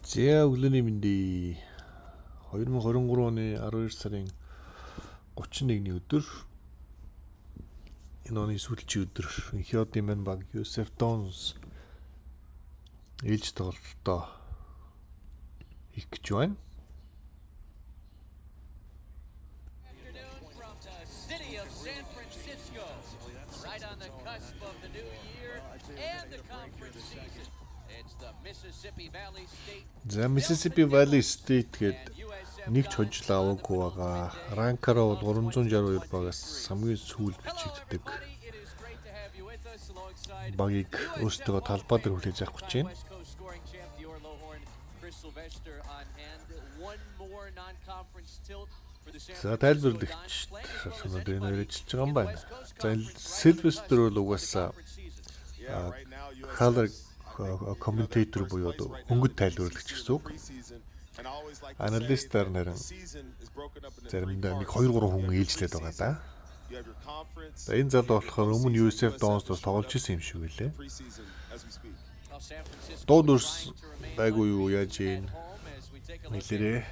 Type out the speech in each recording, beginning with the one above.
За өглөөний мэндий 2023 оны 12 сарын 31-ний өдөр энэ оны сүүлчийн өдөр ЭНХИИН-ОДын маань баг USF Dons ээлж тоглолтоо хийх гэж байна. За Mississippi Valley State гээд нэг ч хожил аваагүй байгаа. Ранкараа бол 362 багаас хамгийн сүүл бичигддэг. Багийг өөрсдөө талбай дээр хүлээж авах гэж байна. За тайлбарлагч санаад энэ ярьж байгаа юм байна. За Sylvester бол угаасаа color commentator буюу хөнгөд тайлбарлагч гэсэн үг. Аналистаар нэрэн заримдаа 1-2-3 хүн ээлжлээд байгаа да. За энэ залуу болохоор өмнө USF Dons-оос тоглож исэн юм шиг үлээ. Дуудурс байгуу юу яаж ийн нэлэрээ.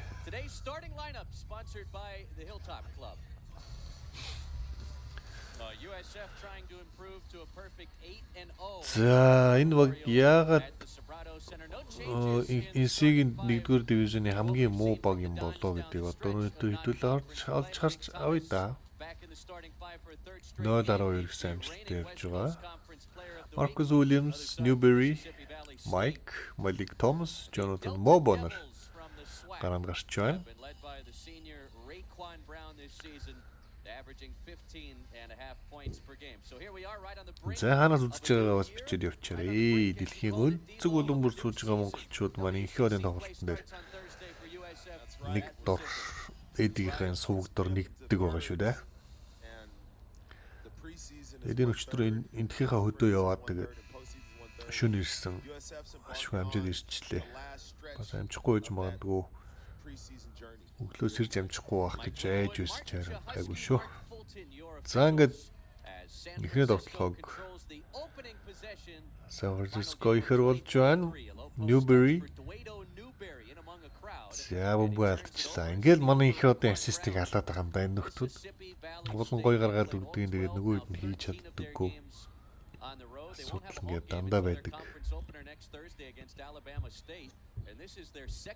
За энэ баг яагаад энсигийн 1-р дивизионы хамгийн муу баг юм болоо гэдгийг одоо хэдүүлээ олж харж авъя да. 0-12 гэсэн амжилттай явж байгаа. Marcus Williams, Newberry, Malik Thomas, Jonathan Mobonner гаранд гарч байна. За ханаас үзэж байгаагаа бас бичээд явчаарай. Дэлхийн өнцөг улам бүр сууж байгаа монголчууд маань ЭНХИИН-ОДын тоглолтын дээр нэг дор эдгийнхээ сувгдор нэгддэг байгаа шүү дээ. Эдийн өчтөр энтхийнхаа хөдөө яваад тэгээд шөнө ирсэн ашгүй амжид ирчлээ. Бас амжихгүй байж магадгүй. Өглөөс ирж амжихгүй байх гэж айж байсан чаар айгүй шүү. За ингээд ихний тоглолтог San Francisco ихэр болж байна. Newberry. За бомбаалчлаа. Ингээл манай ЭНХИИН-ОДын ассистыг халаад байгаа юм да энэ нөхдүүд. Уулан гой гаргаад өгдгийг тэгээд нөгөө хэд нь хийж чаддаггүй. Асуудал ингээд дандаа байдаг.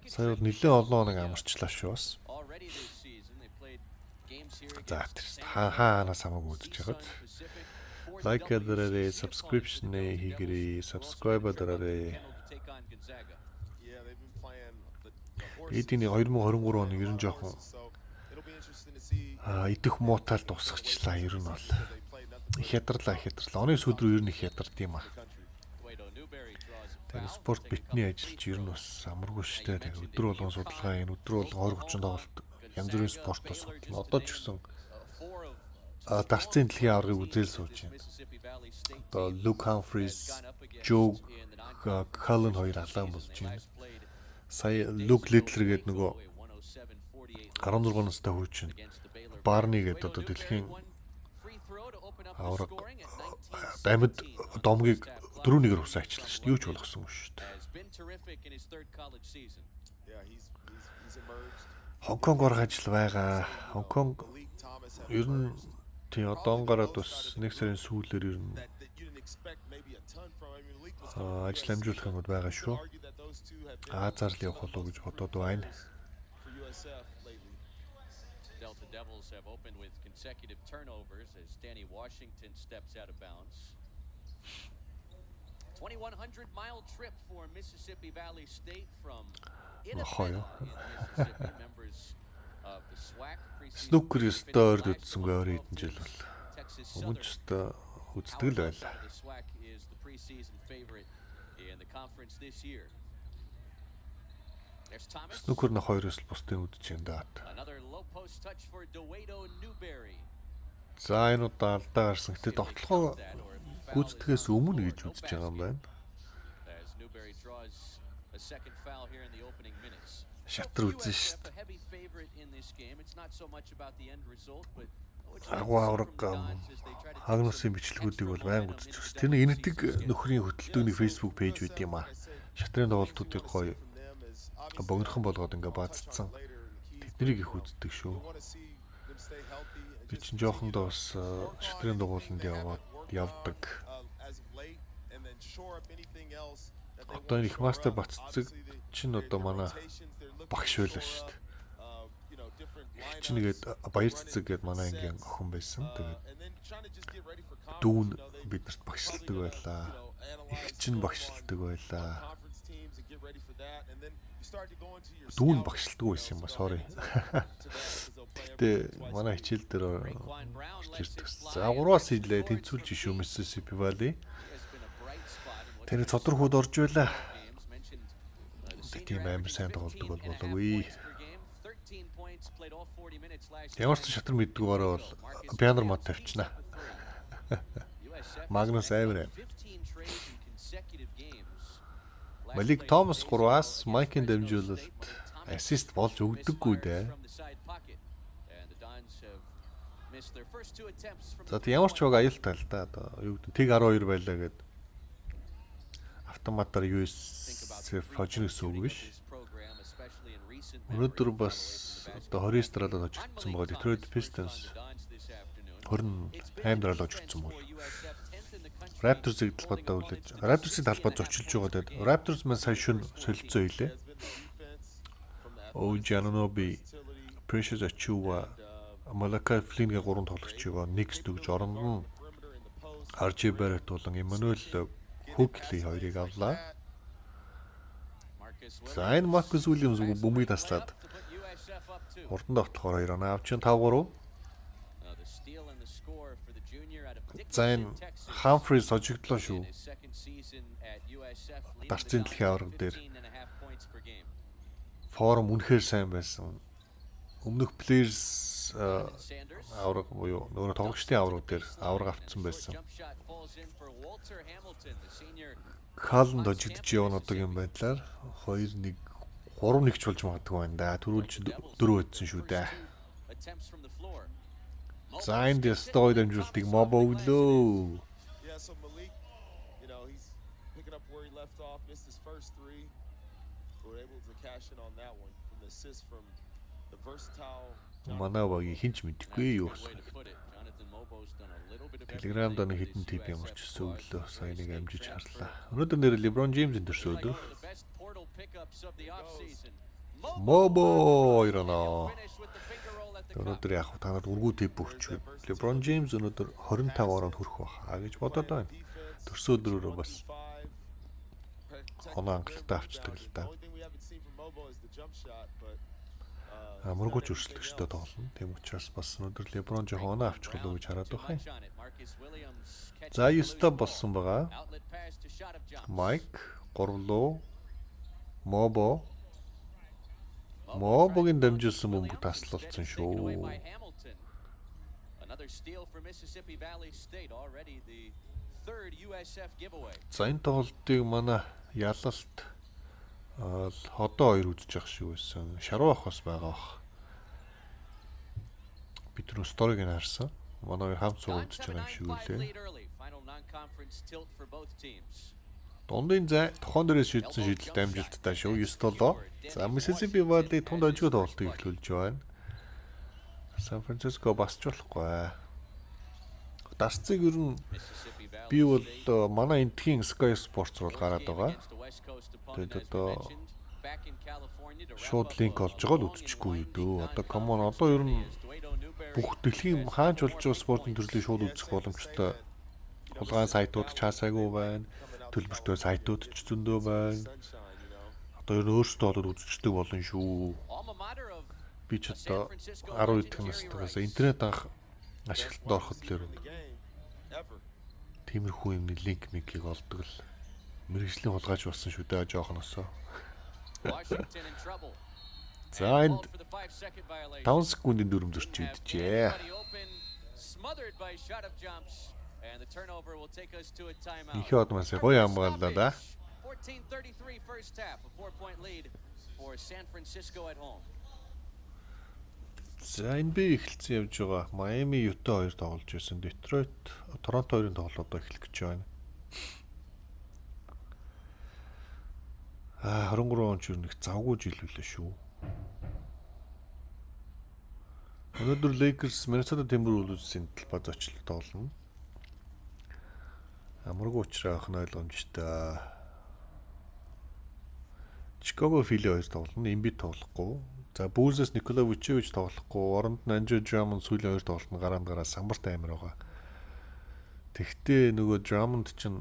Сая бол нэлээд олон хоног амарчлаа шүү бас. За хаанаас хамаагүй үзэж байгаад. Лайк дараарай, subscription хийгээрэй, subscribe дараарай. Эдний 2023 оны ер нь жоохон идэх муутаал тусагчлаа ер нь бол. Их ядарлаа. Оны сүүлд рүү ер нь их ядард юм аа. Тэгээд спорт битний ажилч ер нь бас амаргүй штэй. Тэгээд өдөр болгон судалгаа энэ өдөр болгон 20-30 тоглолт янз бүрийн спортоо судлаа. Одоо ч гэсэн дарцын дэлхийн аваргыг үзэл сууж байна. Одоо Luke Humphries, Joe Cullen хоёр алаан болж байна. Сая Luke Littler гээд нөгөө 16 настай хүйчин Barney гээд одоо дэлхийн авраг амьд домгийг 4-1-ээр хусаачлаа шүү дээ. Юу ч болгосон юм шүү дээ. Хонконгоор ажил байгаа. Хонконг ер нь тий одоо гараад бас 1 сарын сүүлээр ер нь ажил амжуулах юмуд байгаа шүү. Азар л явах болов гэж бодоод байна. Devils have opened with consecutive turnovers as Danny Washington steps out of bounds. 2,100-mile trip for Mississippi Valley State from Mississippi. Members of the SWAC preseason. Snooker store үтсэнгүй өөр хэдэн жил бол. Өмнө ч үздэг л байлаа. The SWAC is the preseason favorite in the conference this year. Snooker на 2-оос бусдын үдэж энэ даа. За энэ удаа алдаа гарсан. Гэтэ тоглохоо гүйцэтгэхээс өмнө гэж үзэж байгаа юм байна. Шатар үзэн шүү дээ. Агуу авраг хагнусын бичлэгүүдийг бол байнга үзэж байна. Тэр нэг энэтэг нөхрийн хөтөлбөрийн Facebook пэйж байт юм аа. Шатрын тоглолтуудыг гоё богинохон болгоод ингээ баацсан. Тэднийг их үздэг шүү. Би чинь жоохондоо бас шатрын дугууланд явдаг. Одоо энэ их мастер Баццэг чинь одоо манай багш байлаа шүү дээ. Чингээд баяр цэцэг гээд манай ангийн охин байсан. Тэгээд дүүн биднэрт багшилдаг байлаа. Их чинь багшилдаг байлаа. Дүүн багшилдаг байсан юм ба, sorry. Гэтэ манай хичээл дээр орж ирдэг. За 3-аас илээ тэнцүүлж шүү Mississippi Valley. Тэний цодорхууд орж байлаа. Тийм амар сайн тоглодог бол болоогүй. Ямар ч шатар мэддэггээрээ бол пианор мод тавьчихна. Магнус Эврэ. Малик Томас 3-аас Майкийн дамжуулалт ассист болж өгдөггүй дээ. За тийм ямар ч баг аюултай л да. Одоо юу гэдэг тэг 12 байлаа гэд автоматар USF хожигнос үг биш. Өнөөдөр бас одоо 29 дараалал очигдсан байгаа Detroit Pistons 28 дараалал очигдсан бол Raptors-ийг талбайдаа үлээж. Raptors-ийн талбайд зочилж байгаа даа. Raptors маань сая шөнө солилцоо хийлээ. Jananobi, Precious Achiuwa, Malachi Flynn-ийн 3 тоглогчийг Knicks дөгж оронд нь RJ Barrett болон Emmanuel Quickley хоёрыг авлаа. За энэ Marcus Williams бөмбөгийг таслаад урданд тоглохоор 2 оноо авчин 5-3. За энэ Humphries хожигдлоо шүү. Дарцын дэлхийн аварга дээр форум үнэхээр сайн байсан. Өмнөх players аварга буюу нөгөө тоглогчдын аварга дээр аварга автсан байсан. Халанд хожигдож явна одоо юм байдлаар 2-1 3-1 ч болж магадгүй байна да. Төрүүлж 4 байдсан шүү дээ. За энэ дэстой дамжуултыг моб өглөө. Манай багийн хинч мэдэхгүй юу болох. Telegram дээр нэг хитэн тип ямар ч өглөө сая нэг амжиж харлаа. Өнөөдөр нэр LeBron James энэ өдөр. Мобо ирэнэ. Өнөөдөр яг та нарт үргүү тип өгч. LeBron James өнөөдөр 25 ороонд хүрэх баха гэж бодоод байна. Төрсөн өдрөөрөө бас оноо анхлалтаа авчдаг л да. Амаргууч өрсөлдөгчтэй тоглоно. Тийм учраас бас өнөөдөр LeBron жоохон оноо авчих болов гэж хараад байна. За 9-та болсон байгаа. Mike, Горлоо, Мобо Мобогийн дамжуулсан бөмбөг таслалцсан шүү. За энэ тоглолтыг манай ялалт ходоо 2 үзэж явах шиг байсан. Шаруу ах бас байгаа бах. Бид түрүү сториг нь харсан. Манай хамт сууж үзэж байгаа юм шиг үлээ. Дундын зай тохон дээрээс шийдсэн шийдэлт амжилттай шүү. 9 толоо. За Mississippi Valley тунд ожигоо тоглолтыг эхлүүлж байна. San Francisco басч болохгүй. Дарцыг ер нь би бол манай энтхийн Sky Sports бол гараад байгаа. Тэгээд одоо шууд линк олж байгаа л үзчихгүй юу дөө. Одоо common одоо ер нь бүх дэлхийн хаанч болж байгаа спортын төрлийг шууд үзэх боломжтой. Хулгайн сайтууд чаасаагүй байна. Төлбөртэй сайтууд ч зөндөө байна. Одоо ер нь өөрсдөө болоод үзчихдэг болно шүү. Би ч одоо 12 дахь настайгаас интернет анх ашиглалтанд ороход л ер нь тиймэрхүү юмны линк микийг олдог л мэргэжлийн хулгайч болсон шүү дээ жоохносоо. За энд 5 секундын дүрм зөрч идэжээ. enkhiin-od маань гоё хамгааллаа да. 14:33 first half, a 4-point lead for San Francisco at home. За энэ би эхэлсэн явж байгаа. Miami Utah 2 тоглож байсан. Detroit Toronto 2-ын тоглолт одоо эхлэх гэж байна. 23 он ч нэг завгүй жил үлээ шүү. Өнөөдөр Lakers Minnesota Timberwolves-ийн талбай зочлолт тоглоно. Амаргүй учраа авах нь ойлгомжтой. Chicago Philly 2 тоглоно. Embiid тоглохгүй. За Bulls-с Nikola Vucevic тоглохгүй. Оронд нь Andre Drummond сүүлийн 2 тоглолтод гараа самбарт амир байгаа. Тэгтээ нөгөө Drummond чинь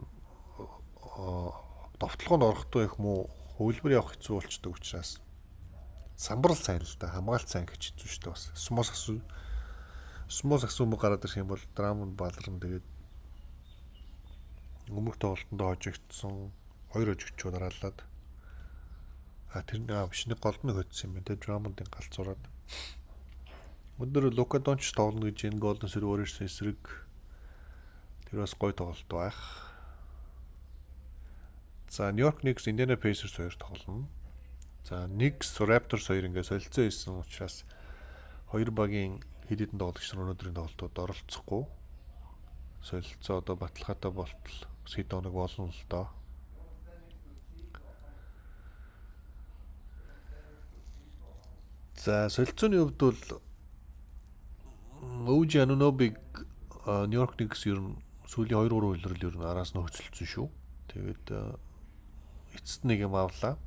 довтлогоонд орохдоо их муу хөвлбөр явах хэцүү болчдөг учраас самбарл сайн л да, хамгаалт сайн гэж хэцүү шүү дээ бас. Смос асуу мө гараад ирэх юм бол Drummond баларна. Тэгээд өмнөх тоглолтонд хожигдсон 2 хожигчуд дараалаад тэр биш нэг голдны хөдсөн юм байна. Тэгээд Drummond-ын галзуураад өндөр Luka Doncic тоглоно гэж энэ Golden State Warriors эсрэг тэр бас гоё тоглолт байх. За New York Knicks Indiana Pacers 2 тоглоно. За Knicks Raptors 2 ингээ солилцоо хийсэн учраас хоёр багийн хэд хэдэн тоглогч нар өнөөдрийн тоглолтод оролцохгүй. Солилцоо одоо баталгаатай болтол хэд хоног болно л доо. За солилцооны хувьд бол OG Anunoby New York Knicks ер нь сүүлийн 2-3 үйлрэл ер нь араас нь хөцөлсөн шүү. Тэгээд эцэст нэг юм авлаа.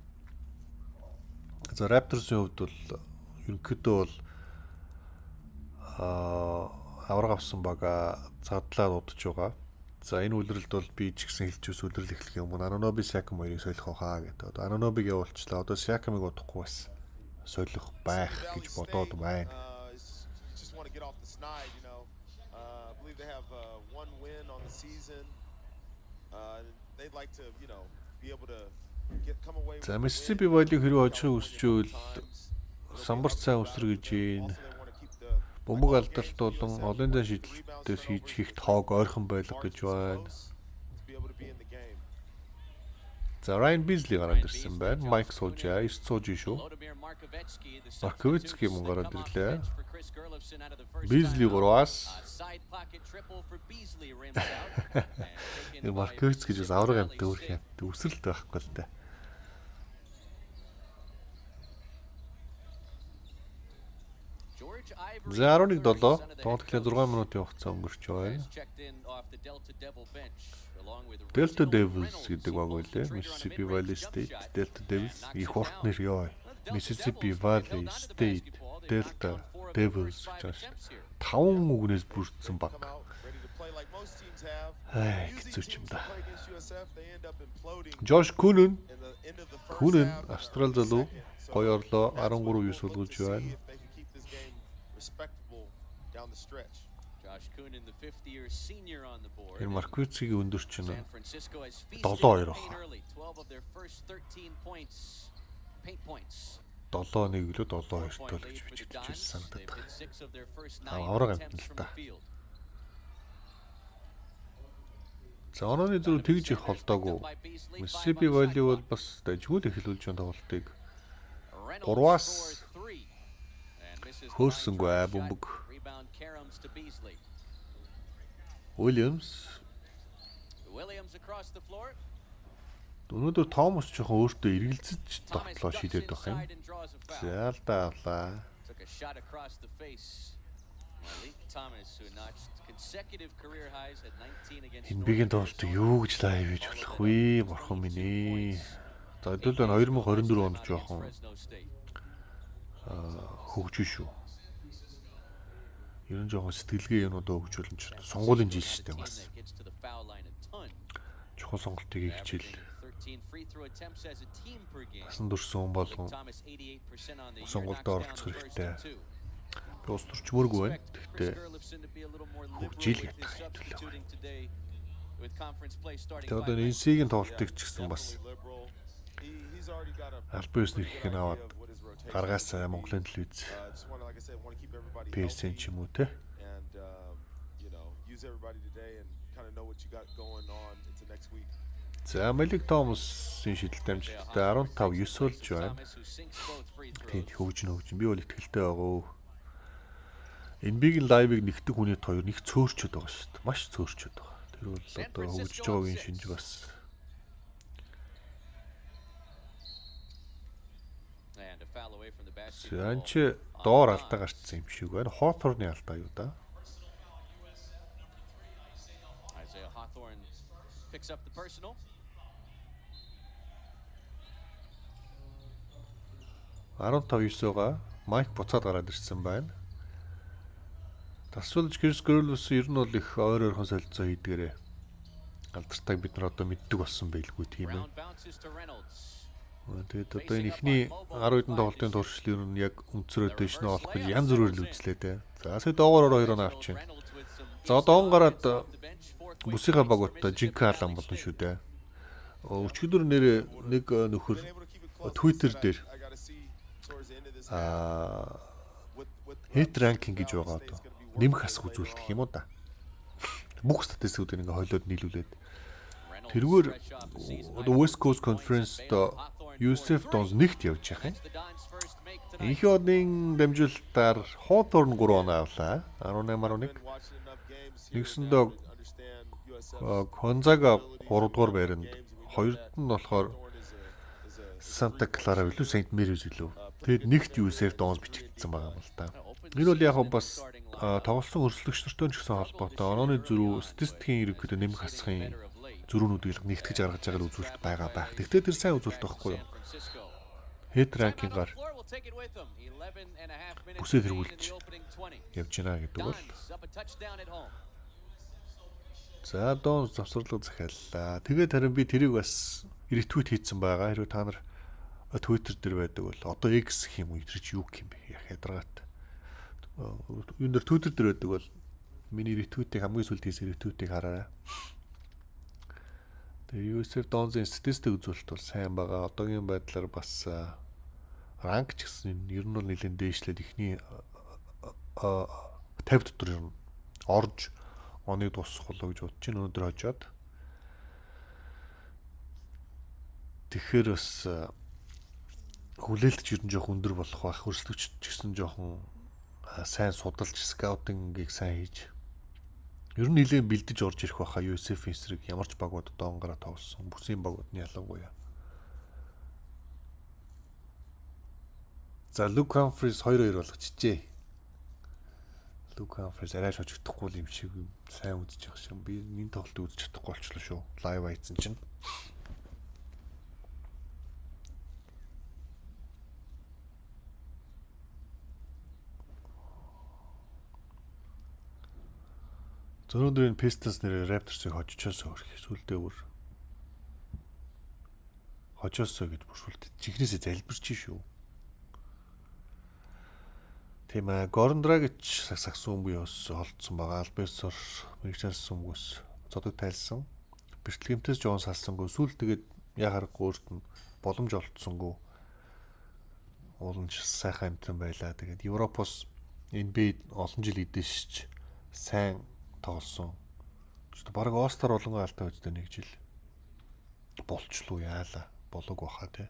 За Raptors-ийн хувьд бол ерөнхийдөө бол авраг авсан бага задлаад удаж байгаа. За энэ үйлрэлд бол би ч гэсэн хэлж ус үйлрэл эхлэх юм. Anunoby Siakam хоёрыг солих хаа гэдэг. Одоо Anunoby-г явуулчлаа. Одоо Siakam-ыг удахгүй бас солих байх гэж бодоод байна. За Mississippi Valley хэрэг хожихыг хүсчвэл самбарт сайн өсөр гэж байна. Бөмбөг алдарт болон олон зай шийдэлтээс хийх тоог ойрхон байлга гэж байна. За Ryan Beasley гараад ирсэн байна. Mike Soja 9 сууж шүү. Markovitsky мөн гараад ирлээ. Beasley 3-аас Markovitsky гэж авраг амт өөрх юм. Өсрэлт байхгүй л дээ. За 11-7 тоглолтын 6 минутын хугацаа өнгөрч байна. Delta Devils гэдэг баг байлээ. Mississippi Valley State Delta Devils их урт нэр ёо. Mississippi Valley State Delta Devils гэж 5 үгнээс бүрдсэн баг. Хэцүү ч юм да. Josh Coonan Австрал залуу гоё орлоо 13-9 суулгаж байна. Энэ Markovitsky-гийн өндөр чинь 7-2 байна. 7-1 лөө 7-2 төл гэж бичиж санагдаад байна. Авраг амт л та. За онооны зүрх тэгж их холдоогүй. Mississippi Valley бол бас дажгүй эхлүүлж байгаа тоглолтыг 3-аас хөөссөнгөө бөмбөг. Williams өнөөдөр Томас жоохон өөртөө эргэлзэж тоглоо шийдээд байх юм. За л даалаа. Эмбигийн тоглолт юу гэж лайв хийж болох вэ? Бурхан минь ээ. За хэдүүл 2024 онд жоохон хөгжиж шүү. Ер нь жоохон сэтгэлгээ юмудаа хөгжүүлэн ч сонгуулийн жил шүү дээ бас. Чухал сонголтыг хичээл. Басан дурсан хүн болгон сонгуульд оролцох хэрэгтэй. Би ус төрчмөргүй байна. Гэхдээ хөгжил ятах хэвлээ. Тэгээд одоо NC-ийн тоглолтыг ч гэсэн бас албан ёсны хэрэг нь аваад гаргаас Монголын телевиз PSN ч юм уу те. За Malik Thomas-ийн шидэлтэй амжилттай 15-9 болж байна. Тэнд хөгжин. Би бол ихтгэлтэй байгаа. NBA-ийн лайвыг нэгтгэх хүний хоёр нэг цөөрчөд байгаа шүү дээ. Маш цөөрчөд байгаа. Тэр бол одоо хөгжиж байгаагийн шинж бас Анч доор алдаа гарцсан юм шиг байна. Hawthorne-ы алдаа юу да? Picks up the personal. 15-9-га Майк буцаад гараад ирсэн байна. Тасвалж Крис Грэлс ер нь бол их ойр ойрхон солилцоо хийдгээрээ алдартай бид нар одоо мэддэг болсон байлгүй тийм ээ. Тэгээд одоо энэ ихний 10 хэдэн тоглолтын туршил ер нь яг өнцрөө дэшнэ олох гэж янз бүрээр л үзлээ те. За сая доогоор 2 оноо авчихна. За одоо он гараад бүсийнхаа багуудаа жинк хаалан болно шүү дээ. Өчигдөр нэр нэг нөхөр Twitter дээр hit ranking гэж байгаа одоо нэмэх хасах үзүүлдэг юм уу да. Бүх статистикуудыг ингээ хойлоод нийлүүлээд тэргээр одоо West Coast Conference-д USF Dons нэгт явж байгаа юм. ЭНХИИН-одын дамжуултаар Hawthorne 3 оноо авлаа. 18-11. Нэгсэндээ Gonzaga 3 дугаар байранд, хоёрд нь болохоор Santa Clara билүү Saint Mary's билүү. Тэгэд нэгт USF Dons бичигдсэн байгаа юм л да. Энэ бол яг бас тоглосон өрсөлдөгч нартай ч гэсэн холбоотой онооны зөрүү статистикийн ерөнхийдөө нэмэх хасахын зөрүүнүүдийг нэгтгэж гаргаж байгаа үзүүлэлт байгаа байх. Тэгвэл тэр сайн үзүүлэлт байхгүй юу? Hit ranking-аар бүсээ тэргүүлж явж байна гэдэг бол. За Dons завсарлага захиаллаа. Тэгээд харин би тэрийг бас ретвит хийсэн байгаа. Хэрвээ та нар Twitter дээр байдаг бол одоо X гэх юм уу тэр чи юу гэх юм бэ? Ядаргаат. Юун дээр Twitter дээр байдаг бол миний ретвитийг хамгийн сүүлд хийсэн ретвитийг хараарай. Тэгээ USF Dons-ын статистик үзүүлэлт бол сайн байгаа. Одоогийн байдлаар бас ранк ч гэсэн ер нь бол нэлээд дээшлээд ихний 50 дотор ер нь орж оныг дуусгах болоо гэж бодож байна. Өнөөдөр хожоод. Тэгэхээр бас хүлээлт ч ер нь жоох өндөр болох байх. Өрсөлдөгч ч гэсэн жоохон сайн судалж скаутингийг сайн хийж. Ер нь нэлээд бэлдэж орж ирэх байхаа USF-ийн эсрэг ямар ч багууд доонгараа тоглосон. Бүсийн багуудны ялангуяа. За Luke Humphries 2-2 болгочихжээ. Luke Humphries арай шожигдохгүй юм шиг сайн үзэж байгаа шиг. Би энэ тоглолтыг үзэж чадахгүй болчихлоо шүү. Лайв хайцсан чинь. Өнөөдрийн Pistons нэрээ Raptors-ыг хожчихоосоо хөрх. Сүлдээ бүр хожоосоо гэж бүршүүлдэг. Чихнээсээ залбирч шүү. Тийм ээ, Gordon Dragic сагсан өмгөө холдсон байгаа. Албесор мэрэгчлсэн өмгөөс цодод тайлсан. Бэртлэгэмтээс Jones салсангүй. Сүүл тэгээд яхаарахгүй өөрт нь боломж олдсонгүй. Ууланч сайхан амтан байлаа. Тэгээд Европоос NBA олон жил эдээшч сайн тоглосон. Гэхдээ баг All-Star болонгоо алдаа үздэй нэг жил болчлоо яалаа. Болог баха тий.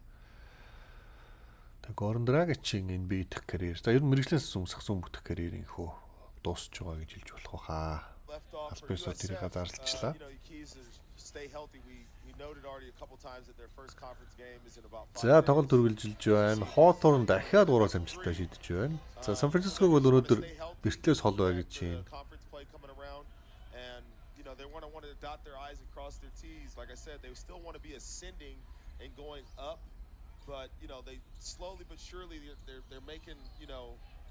Тэгээ Gordon Dragic-ийн NBA дэх карьер. За ер нь мэрэгчлээс сагсан бүтэх карьерийн хөө дуусч байгаа гэж хэлж болох хаа. Албесоо тэрийг зарлалчлаа. За тоглолт үргэлжилж байна. Hawthorne дахиад 3-аас амжилттай шийдэж байна. За San Francisco бол өнөөдөр бэртлээс хол бай гэж байна. They want to dot their I's and cross their T's. Like I said, they still want to be ascending and going up, but they slowly but surely they're making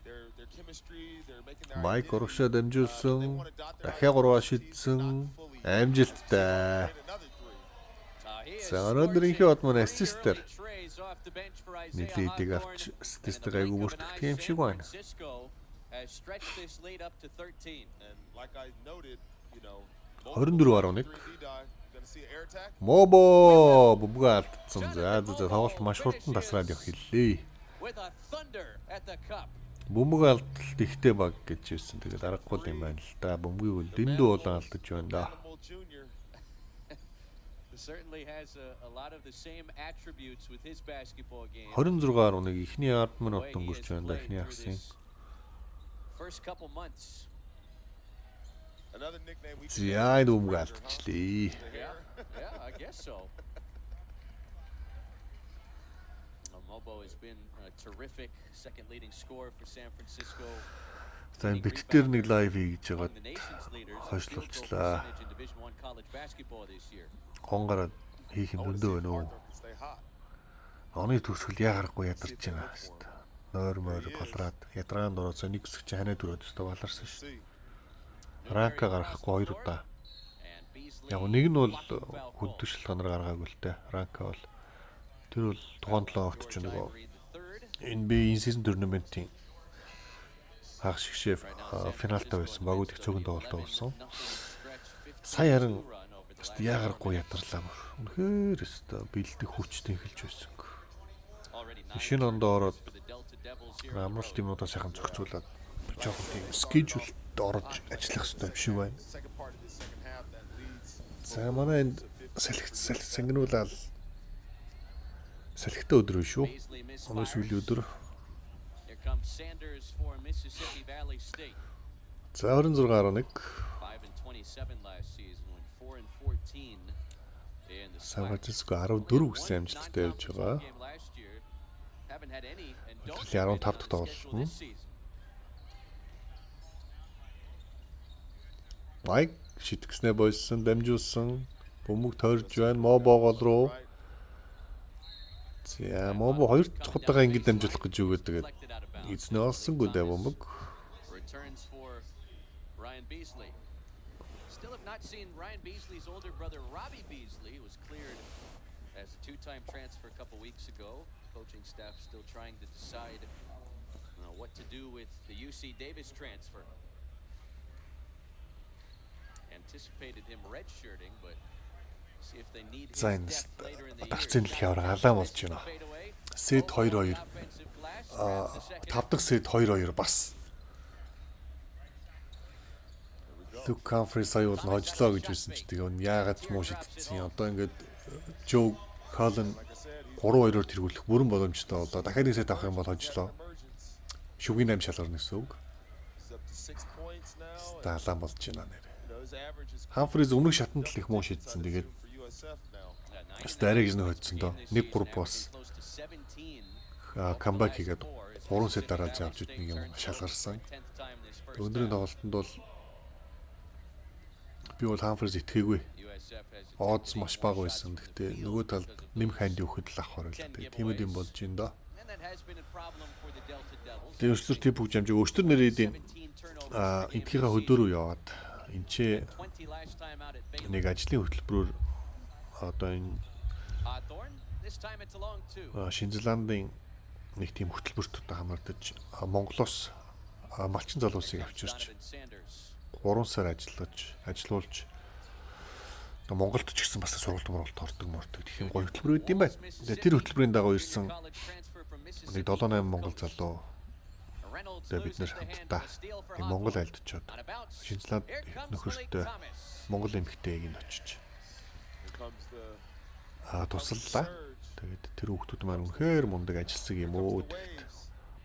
their chemistry. They're making their. Майк урагшаа дамжуулсан. Дахиад 3-аа шийдсэн. Амжилттай. За өнөөдрийнхээ од маань ассистер. Нилээдэг авч статистик айгу бүртгэх юм шиг байна. Has stretched this lead up to 13, and like I noted, 24-11. Мобо бүгөө алдсан. За тоглолт маш хурдан тасраад явах хэллээ. Бөмбөг алдалт ихтэй баг гэж хэлсэн. Тэгээд аргагүй юм байна л да. Бөмбөгийг бол дэндүү улаан алдаж байна да. Certainly has a lot of the same attributes with his basketball game. 26-11 ихний 10 минут өнгөрч байна да ихний ахсын. First couple months. За энэ бөмбөг алдчихлээ. Yeah, I guess so. Mobo has been a terrific second leading scorer for San Francisco. За энэ бит дээр нэг лайв хийж Among байгаад the nation's leaders in field goal хойшлуулчлаа. percentage in Division I college basketball this year. Гонгараад хийх юм дөндөө байна уу? Stay hot. Оны төгсгөл ягарахгүй ядарч байна хэвээр. Нойр мойр болраад ядраанд ороод нэг хэсэг чи ханаа төрөөд өстө баларсан шүү. See. Ранка гаргахгүй 2 удаа. And Beasley Яг нэг нь бол blocking foul call. хүндэш шалганаар гаргаагүй л дээ. Ранка бол тэр бол тухайн 7 огт ч нөгөө Ivory the third. NBA in-season tournament-ийн хагас шигшээ финалтай байсан. Багууд их цөөхөн тоглолтоо болсон. Сая харин ягарахгүй ядарлаа бүр. Үнэхээр өстө бэлдэх хүчтэй эхэлж байсан. Шинэ ондоо ороод амралт юмудаа сайхан зохицуулаад жоохон тийм скежүүлд орж ажиллах хэрэгтэй юм шиг байна. Second part of the second half that leads. За манай энд сангинуулаад салхитай өдөр шүү. Beasley Оны misfires. сүүлийн өдөр. Here comes Sanders for Mississippi Valley State. За 26.1 5-27 last season, went 4-14 in the Сан SWAC. Франциско 14 гэсэн амжилттай явж байгаа. Game last year. Haven't had any and don't Хөтөлбөрийн have 15 any дахь on the тоглолт. schedule this season. Майк шитгэснээ бойсон, дамжуулсан, бөмбөг тойрж байна, мобогол руу. За мобо 2 дахь удаага ингэж дамжуулах гэж өгөөд тэгээд Deflected out of bounds. эзнээ олсонгүй дээ бөмбөг. Returns for Ryan Beasley. Still have not seen Ryan Beasley's older brother Robbie Beasley, who was cleared as a two-time transfer a couple weeks ago. Coaching staff still trying to decide what to do with the UC Davis transfer. Anticipated him redshirting, but see if they need his За энэ depth later in the year. дарцын дэлхийн авраг алаан болж байна. Fade away. Сет 2-2. Offensive glass. Grabs the second. 5 дахь сет 2-2 бас. Люк Камфри сая бол хожлоо гэж байсан ч тэгээ яагаад ч муу шидсэн. Одоо ингээд Жо Холлен 3-2-оор тэргүүлэх бүрэн боломжтой болоо. Дахиад нэг сет авах юм бол хожлоо. Emergence. Шүгийн 8 шалгарна гэсэн үг. He's up to 6 points now. Далаан болж байна нэр. His average is Хамфриз өмнөх шатанд л их муу шидсэн. Тэгээд for USF now. Старыг гэж нөхөдсөн доо. 1-3 бос Close to 17. камбэк хийгээд 3 сет дараалж авч нэг юм шалгарсан. 10th time this first Өнөөдрийн тоглолтод бол би бол Хамфриз итгээгүй. USF has Одс маш бага байсан. Гэхдээ нөгөө талд нэмэх ханд өгөхөд л авах хэрэгтэй. Тэгээд тиймэд юм болж байна доо. and that has been a problem for the Delta Devils. Тэгээд өчтөр тийм бүгд амжиг өчтөр нэрийн 17 turnovers. эдгийнхаа хөдөөрөө яваад энэ ч 20 last time out at Baylor. нэг ажлын хөтөлбөрөөр одоо энэ Hawthorne. This time it's a long two. Шинэ Зеландын нэг тийм хөтөлбөртөд хамаардаж Монголоос малчин залуусыг авчирч Donovan Sanders. 3 сар ажиллуулж Монголд ч гэсэн бас сургалт ордог мордог гэх юм гоё хөтөлбөр үүд юм байна. Тэгээ тэр хөтөлбөрийн дагуу ирсэн College transfer from нэг Mississippi. 7-8 монгол залуу Reynolds тэгээ бид нэр loses the hand хамтдаа of a steal for нэг Монгол Hawthorne. айлдчаад On a bounce. Шинэ Зеланд Here comes нөхөртөө Malik Thomas. Монгол эмэгтэйг нь очиж Here comes the туслалаа. Тэгээд тэр хүүхдүүд маань үнэхээр мундаг ажилласан юм уу гэд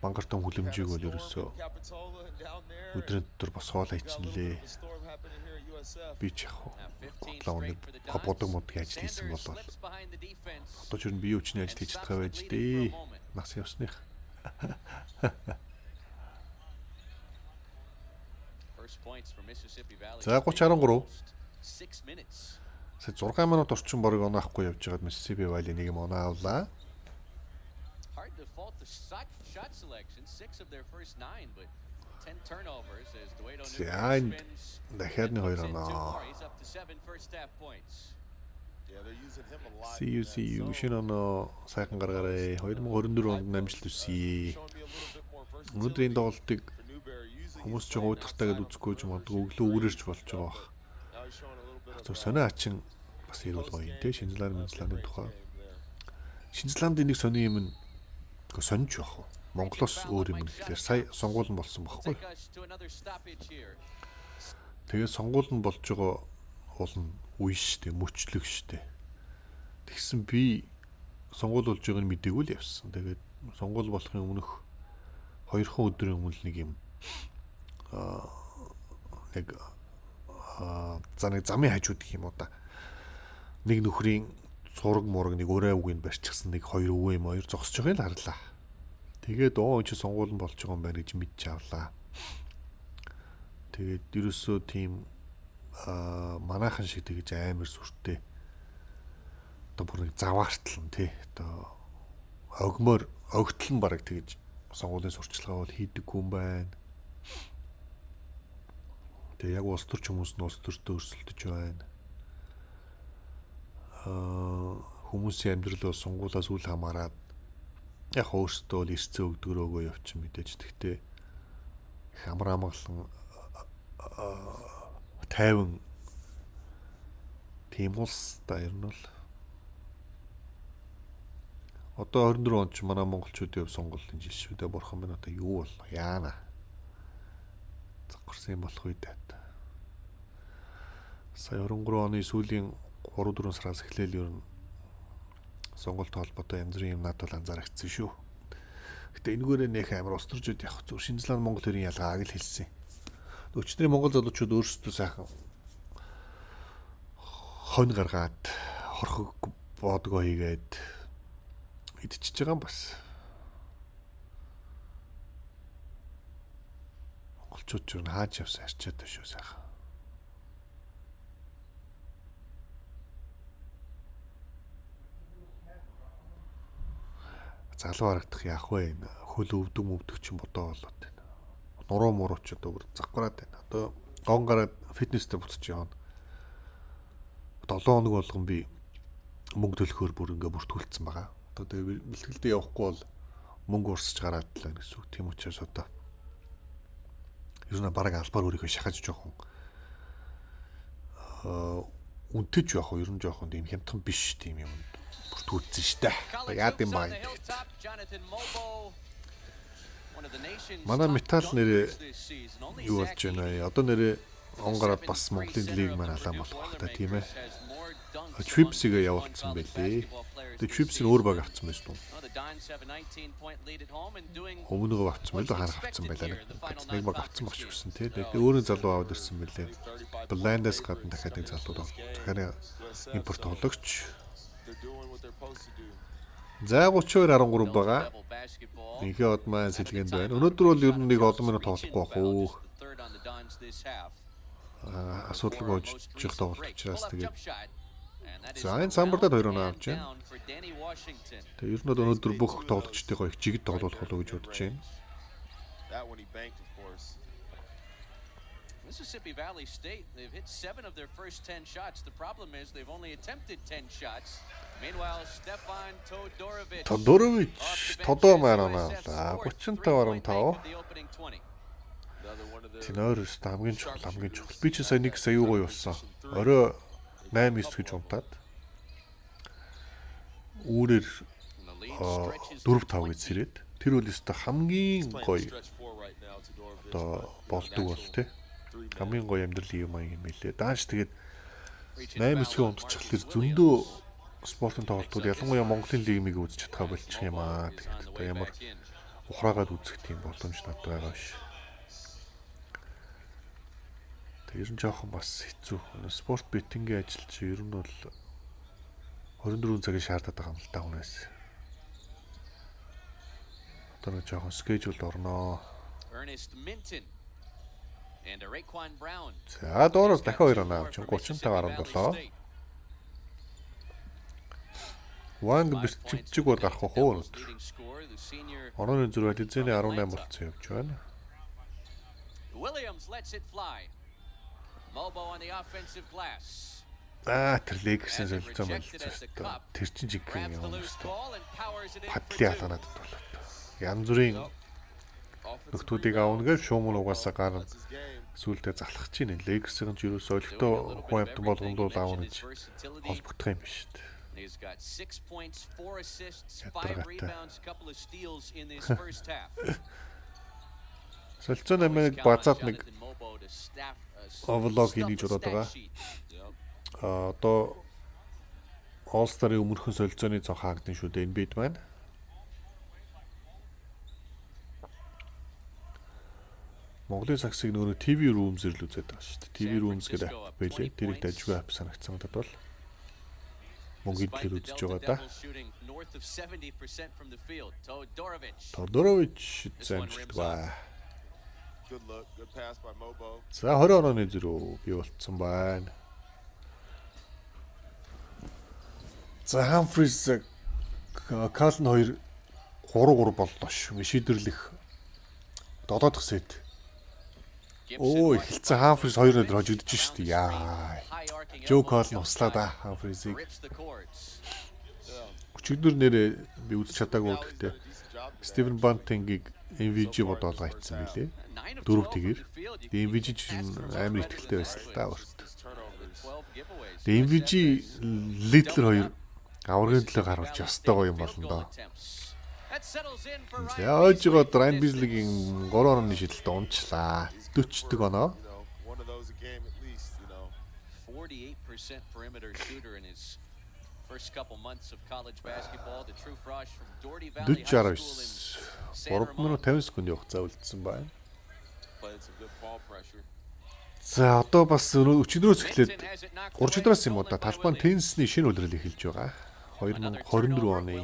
бангартан хүлэмжийг бол ерөөсөө Capitola and down there. өдрийн дотор бас хоол хийчихлээ. The storm happening here at USF. Би ч яг Now 15 готлоо straight нэг for the Dons. бодог модгийн ажил хийсэн Sanders болол slips behind the defense одоо ч юу бие хүчний ажил and хийж stops чадхаа the байж bleeding for a дээ. moment. Нас явсных. First points for Mississippi Valley. За 30-13. 6 minutes. Сая 6 минут орчим борыг оноо авахгүй явж байгаад Mississippi Valley нэг юм оноо авлаа. Hard to fault the shot selection. 6 of their first 9, but 10 turnovers as Duedo За энэ spins. дахиад нэг хоёр Puts in two оноо. more. He's up to 7 first half points. Yeah, they're using him a lot. See you шинэ оноо сайхан гаргаарай. 2024 онд амжилт хүсье. Showing me a little bit more versatility Өнөөдрийн тоглолтыг for Newberry using хүмүүс his ч уйдгартай гэж үзэхгүй ч юм уу өглөө үүрэрч болж байгаа бах. now he's showing a little bit of Зөв сонио ачин бас ирүүл гоё юм те Шинэ Зеландын тухай. Шинэ Зеландын нэг сони юм нь сонж байх уу? Монголоос өөр юм гэхэлэр сая сонгуул нь болсон байхгүй. Take us to another stoppage here. Тэгээ сонгуул нь болж байгаа уул нь үе штэ мөчлөг штэ. Тэгсэн би сонгуул болж байгааг нь мдэггүй л явсан. Тэгээд сонгуул болохын өмнөх 2 өдрийн өмнө нэг юм нэг замын хажууд гэх юм уу да. Нэг нөхрийн зураг мураг нэг өрөө үгийг барьчихсан нэг 2 өвөө юм 2 зогсож байгааг л харлаа. Тэгээд чи сонгууль болж байгаа юм байна гэж мэдж авлаа. Тэгээд ерөөсөө тийм манайхан шиг тэгж амар сүртэй. Одоо бүр нэг заваартал нь тий. Одоо огтлон бараг тэгж сонгуулийн сурчлагаа бол хийдэггүй юм байна. Тэгээ яг улс төрч хүмүүс нь улс төртөө өрсөлдөж байна. Хүмүүсийн амьдрал бол сонгуулиас үл хамааран яг өөртөө л эрсцээ өгдгөрөөгөө явчих мэдээж. Тэгтээ их амар амгалан тайван тийм улс та ер нь бол одоо 24 онд ч манай монголчуудын хувь сонгуулийн жил шүү дээ. Бурхан минь одоо юу боллоо яана. Загварсан юм болох үед бат. Сая 23 оны сүүлийн 3-4 сараас эхлээл ер нь сонголт холбоотой янз бүрийн юмнууд бол анзаарчихсан шүү. Гэтэ энэгээр нэх амар устөржүүд явах зүр шинжлэх Монгол хэрийн ялгааг л хэлсэн. Өчигдрийн монгол залуучууд өөрсдөө сайхан хонь гаргаад хорхог боодгоо хийгээд идчихэж байгаа юм бас. Монголчууд ч юу хааж явсан арчаад шүү сайхан. Залуу харагдах яах вэ? Хөл өвдөг чинь бодоо болоод байна. Нуруу муруу ч одоо бүр завхраад байна. Одоо гон гараад фитнестэй буцаж явна. 7 хоног болгон би мөнгө төлөхөөр бүр ингээ бүртгүүлсэн байгаа. Одоо тэгээ бэлтгэлдээ явахгүй бол мөнгө урсаж гараад л байна гэсэн үг. Тийм учраас одоо ер нь бараг албаар өөрийгөө шахаж жоохон үнтэж явах уу ер нь жоохон тийм хямдхан биш тийм юм бүртгүүлсэн штэ. Одоо яад юм баа. Манай метал нэрээ юу болж байна? Одоо нэрээ он гараад бас Монголын лиг маань алаан болох байх та тийм ээ. Tripsig явуулсан байлээ. Тэгээ Trips нь өөр баг авсан байсан уу? Өмнөгөө авсан байлаа харах авсан байлаа. Нэг баг авсан багч гэсэн тий. Тэгээ өөрөө залуу аваад ирсэн байлээ. Blinders гадна дахиад нэг залуу захаараа импорт тоглогч. За 32-13 байгаа. enkhiin-od маань сэлгэнд байна. Өнөөдөр бол ер нь нэг олон минут тоглохгүй байх уу? Асуудал гоож тоглолт учраас тэгээд за энэ самбартад 2 оноо авч байна. Тэгээ ер нь өнөөдөр бүх тоглогчдын их жигд тоглох болов гэж бодож байна. Mississippi Valley State, they've hit 7 of their first 10 shots. The problem is they've only attempted 10 shots. Meanwhile, Stefan Todorovic тодоо маань оноо 35-15. Тинорс хамгийн чухал. Би ч сая нэг сая юу гоё болсон. Орой 8-9 гэж унтаад үүрээр 4-5 гэж сэрээд тэр үл өстө хамгийн гоё одоо болдог бол тий. Хамгийн гоё амьдралын юм юм билээ. Дааш тэгээд 8-9-ийн унтчихлаар зөндөө спортын тоглолтууд ялангуяа Монголын лигмиг үзэж чадхаа болчих юм аа. Тэгээд одоо ямар ухраагаад үзэх тийм боломж надад байгаа ш. Ер нь жоохон бас хэцүү. Спорт беттингийн ажил чи ер нь бол 24 цагийг шаардаад байгаа юм л та хүнээс. Одоо нэг жоохон скежюлд орноо. За доороос дахиад 2 оноо авч 35-17. Ванг бэрчиг бол гарах уу өнөөдөр. Онооны зүрх эзэний 18 болцсон явж байна. Тэр Lakers-ийн солилцоо байна. Тэр чинь жиг юм шүү. Падлын алганаад болоод. Янз бүрийн нөхдүүдийг аавна гэж шуумын угаасаа гарна. Сүүлдээ залхах чинь Lakers-ийн ч юу солихтой хүн амт болгондоо аавна гэж холбогдох юм биш шүү. He's got 6 points, 4 assists, 5 rebounds, a couple of steals in this first half. Солилцоо нэмэг базаад нэг оверлог хийж бодоод байгаа. Одоо All-Star-ийн өмнөхөн солилцооны цог хаагдсан шүү дээ энэ бид маань. Монголын саксыг нөгөө TV Rooms л үзээд байгаа шүү дээ. TV Rooms гэдэг app байлээ. Тэр их дажгүй app санагдсан надад бол. мөнгөний Despite дэлгэр the үзэж Delta байгаа да. Devils shooting north of 70% from the field. Todorovic. Тодорович амжилттай бай. Good look, good pass by Mobo. За 20 онооны зэрэг бий болцсон байна. За Хамфрис Калн 2 3-3 боллоо шүү. Шийдвэрлэх 7 дахь сет. Оо эхэлсэн Хамфрис 2-0 хожигдож шүү дээ. Яа. Жо Калн услаа да Хамфрисийг. Өчигдөр нэрээ би үзэж чадаагүй гэхдээ Стивен Бантингийг MVG бодоод гайцсан билээ. 4 тэгээр. MVG чинь амар ихтэлтэй байсан л да өөрт. MVG Лидлер 2 аврагын төлөө гаргаж ястайгаа юм болно доо. За ойжгоо Райан Бизлигийн 3 онооны шидэлд унчлаа. 40 оноо. 48% perimeter shooter in his first couple months of college basketball. The true frosh from Doherty Valley High School in 3 минут 50 секунд хугацаа үлдсэн байна. Played some good ball pressure. За одоо бас өчигдрөөс эхлээд 3 өдрөөс юм уу да талбай теннисний шинэ үйлрэл эхэлж байгаа. 2024 оны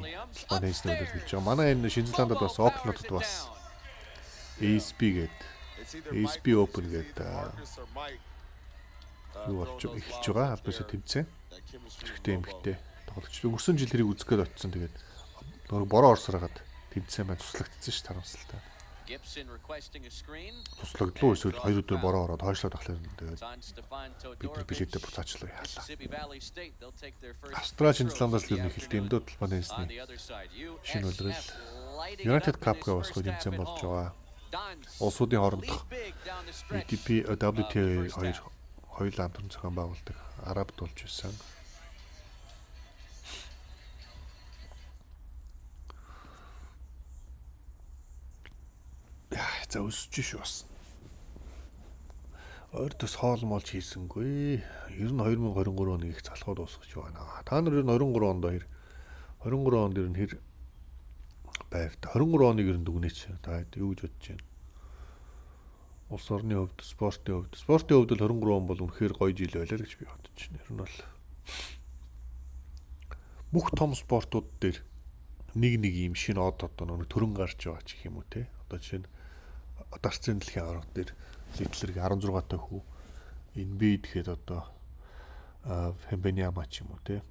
талбай теннисний үйлрэл эхэлж байгаа. Манай энэ Шинэ Зеландад бас Оклендд бас ESP Open гэдэг юу болж эхэлж байгаа. Албасаа тэмцээн. Хэрэгтэй эмхтэй тоглогч. Өнгөрсөн жил хэрэг үзэх гээд очсон. Тэгээд нөгөө бороо орсоор хагаад тэмцээн байна. Туслагдсан ш тарамсалтай. Туслagдлуу эсвэл 2 өдөр бороо ороод хойшлоод ахлаа. Тэгээд бид билетээ буцаачлаа яалаа. Австрали Шинэ Зеландаас л эхэлт юм дөө талбай теннисний шинэ үйлрэл. United Cup гэх бас гоё тэмцээн болж байгаа. Улсуудын хоорондох ATP WTA 2 хоёулаа хамтран зохион байгуулдаг Арабд болж байсан. За өсөж шүү бас. Ойртос хоол молч хийсэнгүй. Ер нь 2023 оны их залхуу дуусгаж байна. Та нар ер нь 23 онд хэр 23 онд ер нь хэр байв та 23 оныг ер нь дүгнээч. Та юу гэж бодож байна? Улс орны хувьд, спортын хувьд л 23 он бол үнэхээр гоё жил байлаа гэж би бодож байна. Ер нь бол бүх том спортууд дээр нэг юм шинэ од одоо нэг төрөн гарч байгаа ч гэх юм уу те. Одоо жишээ нь дарцын дэлхийн арга дээр Лидлерг 16 та хүү NBA гэхэд одоо Фембениама ч юм уу те.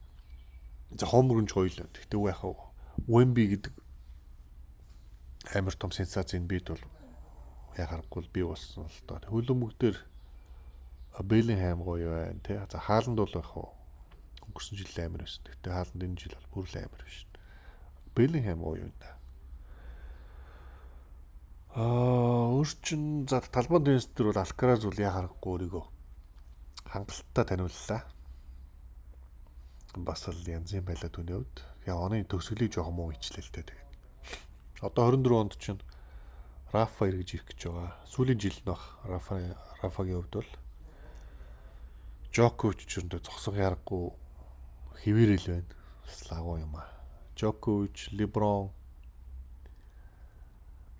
За хомрынж гоё л. Гэхдээ яхаа Wemby гэдэг амар том сенсац NBA-д бол яхахгүй би болсон л доо. Хөлбөмбөгдөр Беллинgham гоё байна те. За Хааланд бол яхаа өнгөрсөн жил амар байсан. Гэхдээ Хааланд энэ жил бол бүр л амар биш. Беллинgham гоё юм да. Өөрчн за талбай теннис дээр бол Алкараз бол яхахгүй өөрийгөө хангалттай таниуллаа. Бас л янз юм байлаа түүний хувьд. Яа оны төгсгөлийг жоохон муу ичлээ л дээ. Одоо 24 онд чинь Рафа эргэж ирэх гэж байгаа. Сүүлийн жил нөх Рафагийн хувьд бол Джокович ч өндөө зогсох ярахгүй хэвээрэл байна. Славоо юм а. Джокович, Леброн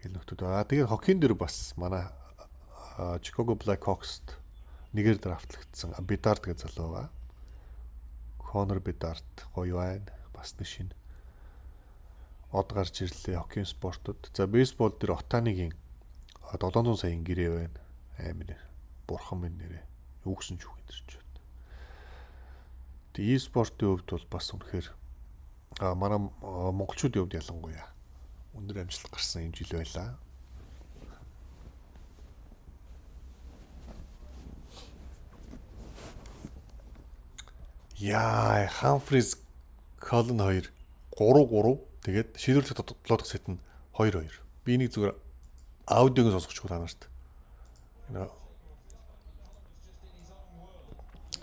гэл нөтөд. Тэгээд хоккейн дээр бас манай Chicago Blackhawks-т нэгээр драфтлагдсан Bedard гэж залуу байгаа. Conor Bedard гоё байна. Бас нэг шинэ од гарч ирлээ хоккейн спортод. За бейсбол дээр Отанигийн 700 саяын гэрээ байна. Амар бурхан минь нэрээ. Юу гэсэн ч үг энэ ч байна. Тэгээ e-спортын хувьд бол бас үнэхээр манай монголчуудын хувьд ялангуяа өндөр амжилт гарсан юм жил байлаа. Яа, Хамфрис Колн 2 3-3 тэгээд шийдвэрлэх тоглолтыг сет нь 2-2. Би энийг зүгээр аудиогоос сонсгохгүй та нарт.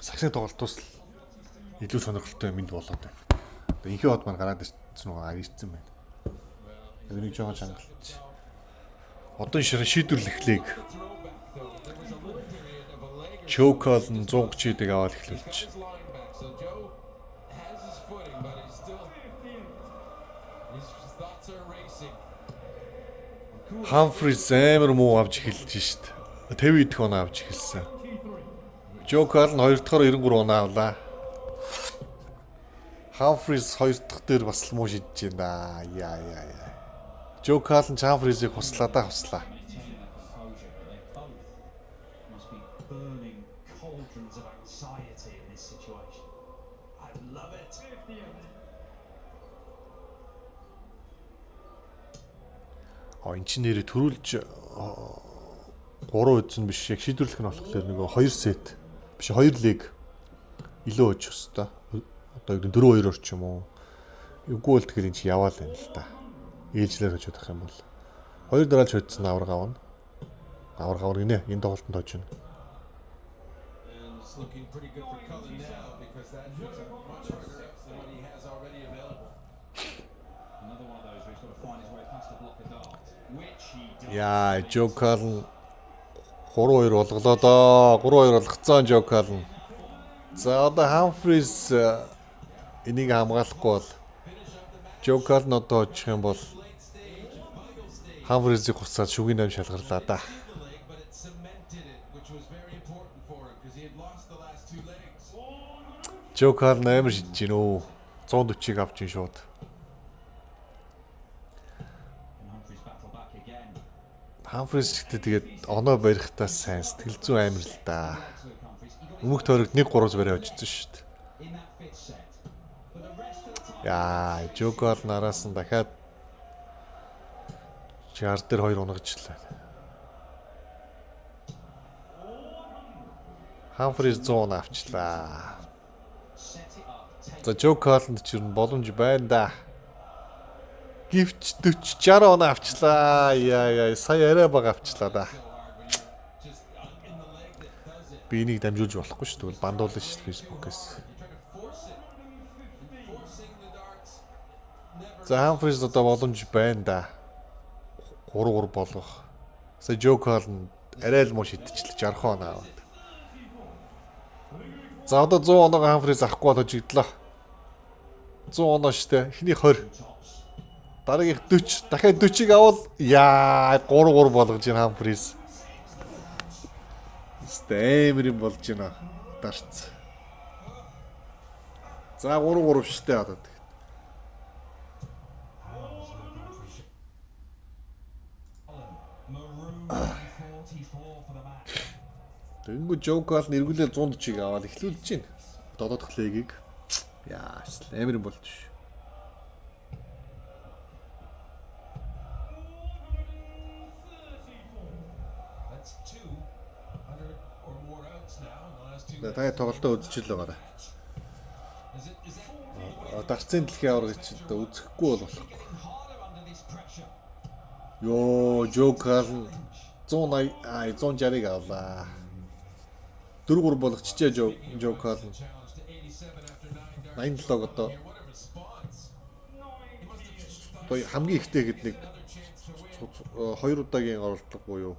Сагсны тоглолтоос илүү сонирхолтой юмд болоод байна. Enkhiin-od маань гараад ирсэн байгаа ирсэн байна. Энийг жоохон чангалж. Одоо шийдвэрлэхлийг Чокол 130-ыг аваад эхлүүлж. Хамфрис амар муу авч эхэлж шít. 50 идэх оноо авч эхэлсэн. Жокол нь 2 дахь 93 оноо авлаа. Хамфрис 2 дахь дээр бас л муу шидэж байна. Яа. Жо Калн Хамфрисийг хуслаа да хуслаа. Эн чинь нэрээ төрүүлж 3 үзэн биш яг шийдвэрлэх нь болохоор нөгөө 2 сет биш 2 лиг илүү өч өстой. Одоо юу 4-2-оор ч юм уу. Үгүй бол тэгэхээр эн чи яваа л байна л да. Ээлжлэр хожоод ах юм бол 2 дараалж хоцсон авраг авна. Авраг гинэ энэ тоглолтод тож байна. Яа, Жокалн 3-2 болголоо доо. 3-2 болгоцсон Жокалн. За одоо Хамфрис энийг хамгаалахгүй бол Жокалн одоо очих юм бол Хамфрисийг хуцаад шүгийн 8 шалгарлаа да. Жокалн амар шидэж гин өө. 140-ыг авч ин шууд. Хамфрис гэхдээ тэгээд оноо барихтаа сайн сэтгэл зүйн амар л да. Өмнөх тойрогт 1-3 барай очсон шүү дээ. Яа, Жокал нараас нь дахиад чар дээр 2 унгажлаа. Хамфрис 100 авчлаа. За Жокалнд ч юм боломж байна да. Гівч 40-60 оноо авчлаа. Яа, сая арай бага авчлаа да. Би энийг дамжуулж болохгүй шүү дээ. Бандуулна шүү дээ Facebook-ээс. За Хамфрис одоо боломж байна да. 3-3 болгох. Сая Жокалн арай л муу шидчихлээ 60 оноо аваад. За одоо 100 оноо Хамфрис авахгүй бол хожигдлоо. 100 оноо штэ. Эхний 20. Дараагийн 40. Дахиад 40-ыг авал яа 3-3 болгож ийн Хамфрис. Стэмэр юм болж байна. Дарц. За 3-3 штэ одоо. Тэнгүү Жокалн эргүүлээ 140-ыг аваад эхлүүлж чинь. Додоод хлэгийг. Яа, амар юм болж шүү. Таа тоглолтоо үзчихэл байгаарай. Дарцын дэлхийн аврагч одоо үзэхгүй бол болохгүй. Йоо, Жокалн 160-ыг авлаа. 4-3 болгоччээ Жокалн. 87 одоо. Той хамгийн ихтэй хэд нэг 2 удаагийн оролдлого буюу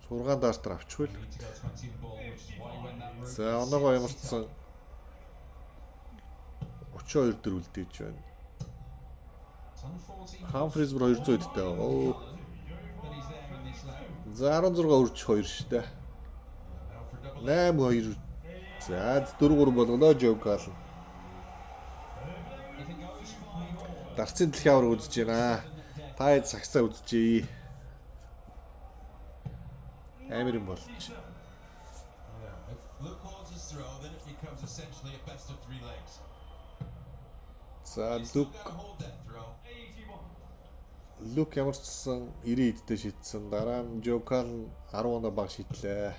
6 дартар авчихгүй л. За оноогоо ямарчсан 32 дээр үлдээж байна. Хамфрис бүр 200 эдтэй. Оо. За 16 өрч 2 штэ. 8-2. За 4-3 болголоо Жокалн. Дарцын дэлхийн авраг үзэж байна. Та цагсаа үзчихье. Амар юм болж. За Лук ямарчсан 90 эдтэй шидсэн. Дараа нь Жокалн 10 оноо баг шидлээ.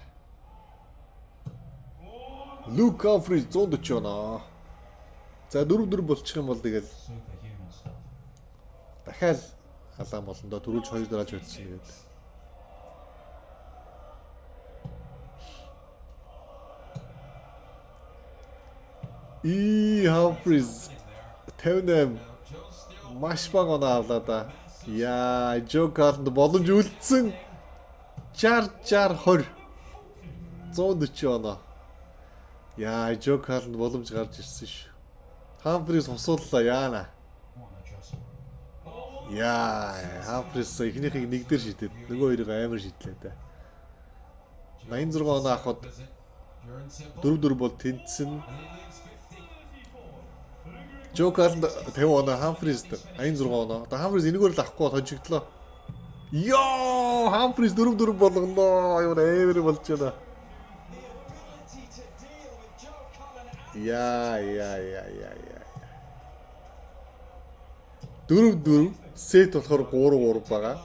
Лук Хамфрис 140 оноо. За 4-4 болчих юм бол тэгэл дахиад халаан болно доо төрүүлж 2 дарааж өгсөн гэдэг. Хамфрис 58 маш бага оноо авлаа да. Яа, Жокалнд боломж үлдсэн. 60-20 140 оноо. Яа, Жокалнд боломж гарч ирсэн шүү. Хамфрис хусууллаа яана. Яа, Хамфрис эхнийхийг нэг дээр шидэд нөгөө хоёрыг амар шидлээ да. 86 оноо авахд 4-4 бол тэнцсэн. Joe Cullen 50 оноо, Humphries 86 оноо. Одоо Humphries энэгээр л авахгүй бол хожигдлоо. Йоо, Humphries 4-4 болгоноо. Юу нээр болж байна. Яа. 4-4 сет болохоор 3-3 байгаа.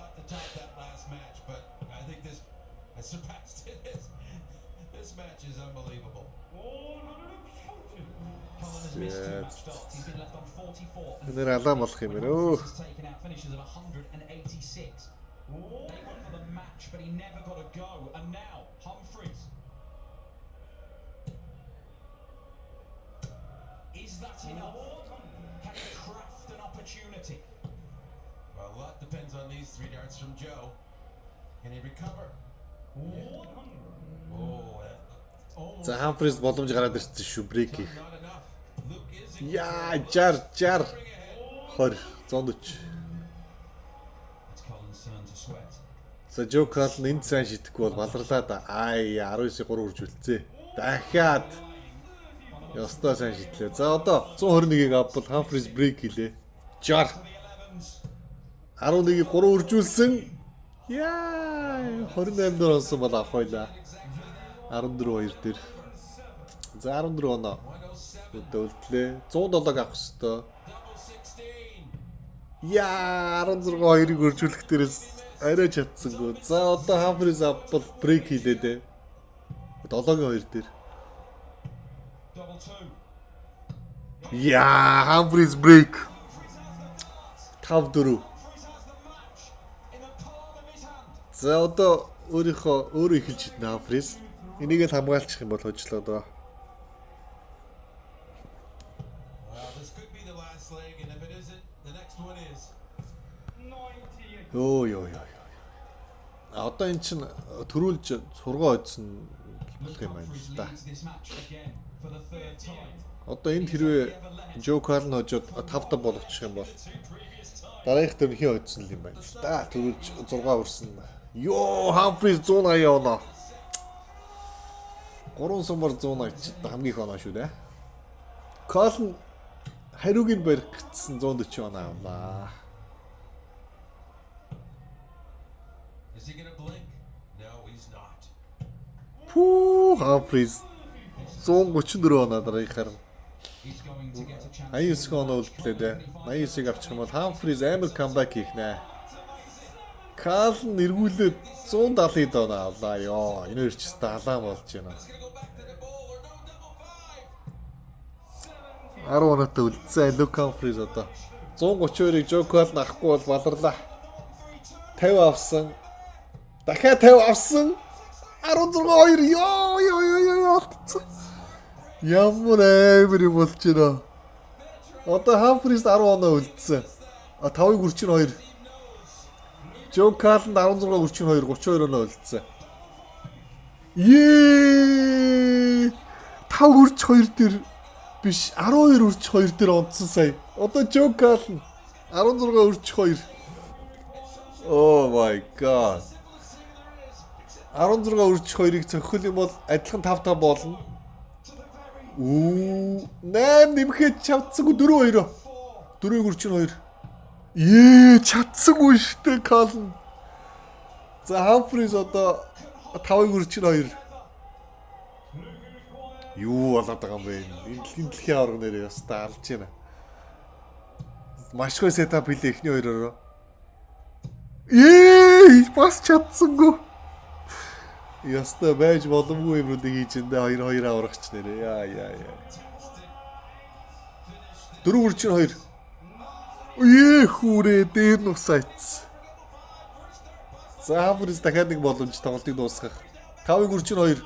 Нэр алаа болох юм байна өө. Is that enough? Can he craft an opportunity? Well, a lot depends on these 3 darts from Joe. Can he recover? За Humphries боломж гараад ирсэн шүү брейк хийх. Яа, жар 20 140. За Joe Cullen энд сайн шидэхгүй бол баларлаа да. 19-3 үрж үлдсээ. Дахиад ёстой сайн шидлээ. За одоо 121-ийг авбал Humphries брейк хийлээ. 60. 11-ийг 3 үржүүлсэн. Яа, 28 дор онсон бол авах байлаа. 14-2 дээр. За 14 оноо. Өлтлээ. 107-г авах ёстой. Яа, 16-2-ыг үржүүлэх дээрээс арай чадсангүй. За одоо Humphries авбал брейк хийлээ дээ. 7-гийн 2 дээр. Яа, Humphries break. 5-4. За одоо өөрөө эхэлж иднэ Humphries. Энийг л хамгаалчих юм бол хожлоо доо. Йоо. Одоо эн чин төрүүлж сургаа ойдсон болох юм байна л да. Одоо энд хэрвээ Joe Cullen хожоод 5-5 болгочих юм бол дараагийнх дээр хин ойдсон л юм байна л да. Төрүүлж 6 өрсөн. Йоо, Humphries 180 оноо. 3 сумар 180 хамгийн их оноо шүү дээ. Cullen хариуг нь барих гэсэн 140 оноо авлаа. Humphries 134 оноо дараагийнхаар 89 оноо үлдлээ дээ. 89-ыг авчих юм бол Humphries амар камбэк хийх нэ. Cullen эргүүлээд 170 оноо авлаа ёо. Энэ хоёр ч халаан болж байна. 10 оноотой үлдсэн Luke Humphries одоо 132-ыг Joe Cullen авахгүй бол баларлаа. 50 авсан. Дахиад 50 авсан. 16-2 ёо. Ямар амар юм болж байна. Одоо Humphries 10 оноо үлдсэн. 5-ыг үрчин 2. Joe Cullen 16 үрчин 2 32 оноо үлдсэн. Ее! 5 үрч 2 дээр биш 12 үрч 2 дээр онцсон сая. Одоо Joe Cullen 16 үрч 2. Oh my god. 16 үрч 2-ыг цохих юм бол адилхан 5-5 болно. 8 нэмэхэд чадсангүй 4-2. 4-ийг үрчин 2. Чадсангүй штэ Cullen. За Humphries одоо 5-ыг үрчин 2. Юу болоод байгаа юм бэ? Энэ дэлхийн авраг нэрээ ястаа алж байна. Маш гоё сетап хийлээ эхний хоёроо. Бас чадсангүй. Ястаа байж боломгүй юмруудыг хийж эндээ 2-2 аврагч нэрээ. Яа. 4 үрчин 2. Хүүрээ дээр нусаац. За Humphries дахиад нэг боломж тоглолтыг дуусгах. 5-ыг үрчин 2.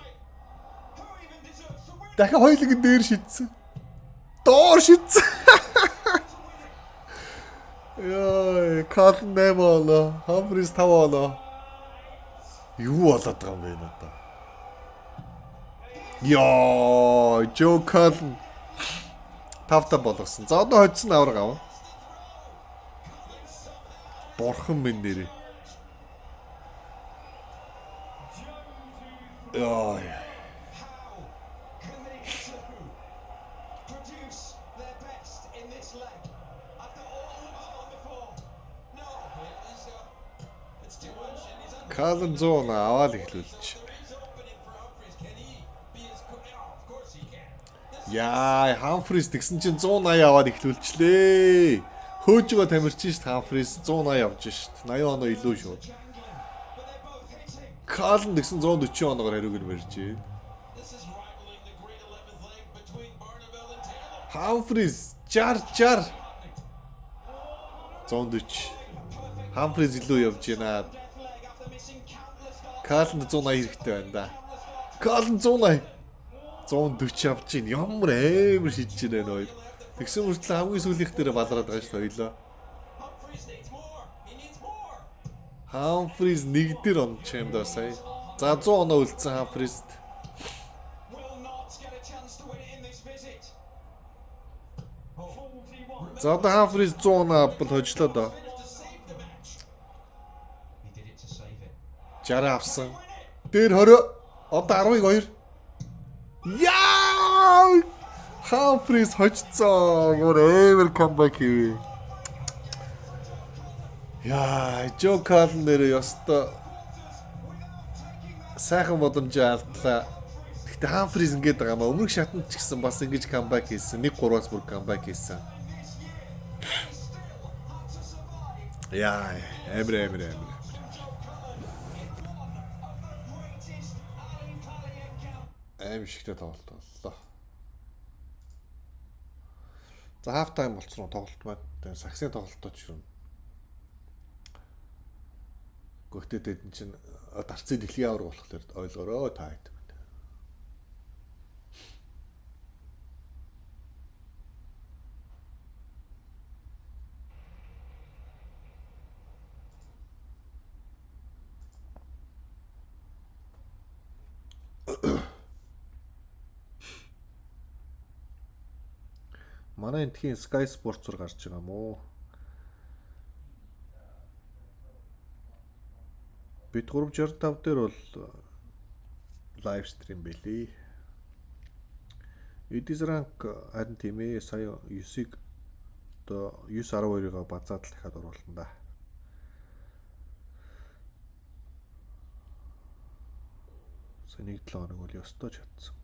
Дахиад хоёулыг дээр шидсэн. Доор шидсэн. Яа, Cullen 8 оноо, Humphries 5 оноо. Юу болоод байгаа юм бэ надаа? Яа, Joe Cullen 5-5 болгосон. За одоо хоцсон авраг аваа. Бурхан минь нэрээ. Яа. Кален 100 аваад эхлүүлж. Яа, Хамфрис тэгсэн чинь 180 аваад эхлүүлчлээ. Хөөжгөө тамирчин шүү Хамфрис 180 авж шít. 80 оноо илүү шүү. Кален тэгсэн 140 оноогоор хариуг нь барьж. Хамфрис 60 140. Хамфрис илүү явж байна. Кален 180 хэрэгтэй байна да. Кален 180 140 авч ийн. Ямар амар шидэж байна хоёр. Тэгсэн мөртлөө хамгийн сүүлийнх дээр балараад байгаа шүү хоёлоо. Хамфрис нэг дээр онч юм даа сая. За 100 оноо үлдсэн Хамфрист. За одоо Хамфрис 100 оноо авбал хожлоо доо. 60 авсан. Дээр 20. Одоо 12. Яа! Хамфрис хожцоо. Гөр эвер камбэк хийв. Яа, Жо Кален нэр ёстой сайхан боломжоо алдлаа. Гэхдээ Хамфрис ингэж байгаа маа. Өмнөх шатанд ч гэсэн бас ингэж камбэк хийсэн. 1-3-аас бүр камбэк хийсэн. Яа, эмэр. Аим шигтэй тоглолт боллоо. За half time болцсон тоглолт маань. Тэгээ саксын тоглолтод ч юм. Гэхдээ тэд чинь дарцын дэлхийн авраг болохоор ойлгоорой та хэд. Манай энтхийн Sky Sports-оор гарч байгаа юм уу? Бид 365 дээр бол лайв стрим байлээ. Эдис ранк харин тийм ээ сая 9-ыг одоо 9-12-ыг базаад л дахиад оруулсан да. Сая 1-7 хоног бол ёстой ч чадсан.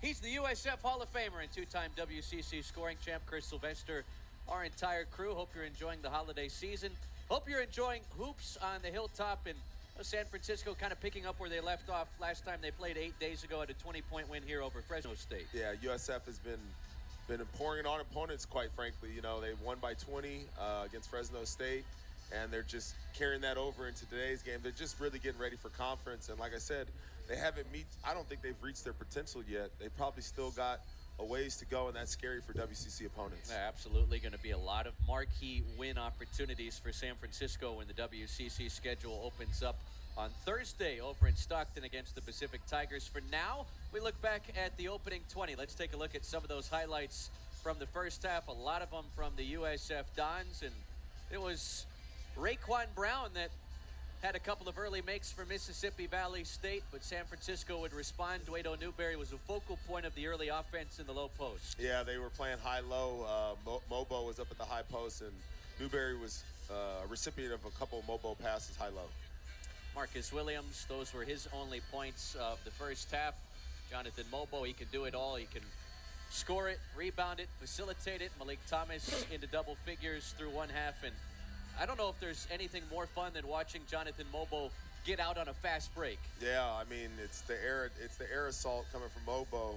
He's the USF Hall of Famer and two-time WCC scoring champ, Chris Sylvester. Our entire crew, hope you're enjoying the holiday season. Hope you're enjoying hoops on the hilltop in San Francisco, kind of picking up where they left off last time they played 8 days ago at a 20-point win here over Fresno State. Yeah, USF has been pouring on opponents, quite frankly. You know, they won by 20 against Fresno State, and they're just carrying that over into today's game. They're just really getting ready for conference, and like I said, they haven't I don't think they've reached their potential yet. They probably still got a ways to go, and that's scary for WCC opponents. Yeah, absolutely going to be a lot of marquee win opportunities for San Francisco when the WCC schedule opens up on Thursday over in Stockton against the Pacific Tigers. For now, we look back at the opening 20. Let's take a look at some of those highlights from the first half, a lot of them from the USF Dons, and it was Raekwon Brown that had a couple of early makes for Mississippi Valley State, but San Francisco would respond. Dwaydo Newberry was a focal point of the early offense in the low post. Yeah, they were playing high-low. Mobo was up at the high post, and Newberry was a recipient of a couple of Mobo passes high-low. Marcus Williams, those were his only points of the first half. Jonathan Mobo, he can do it all. He can score it, rebound it, facilitate it. Malik Thomas into double figures through one half, and I don't know if there's anything more fun than watching Jonathan Mobo get out on a fast break. Yeah, I mean, it's the air assault coming from Mobo,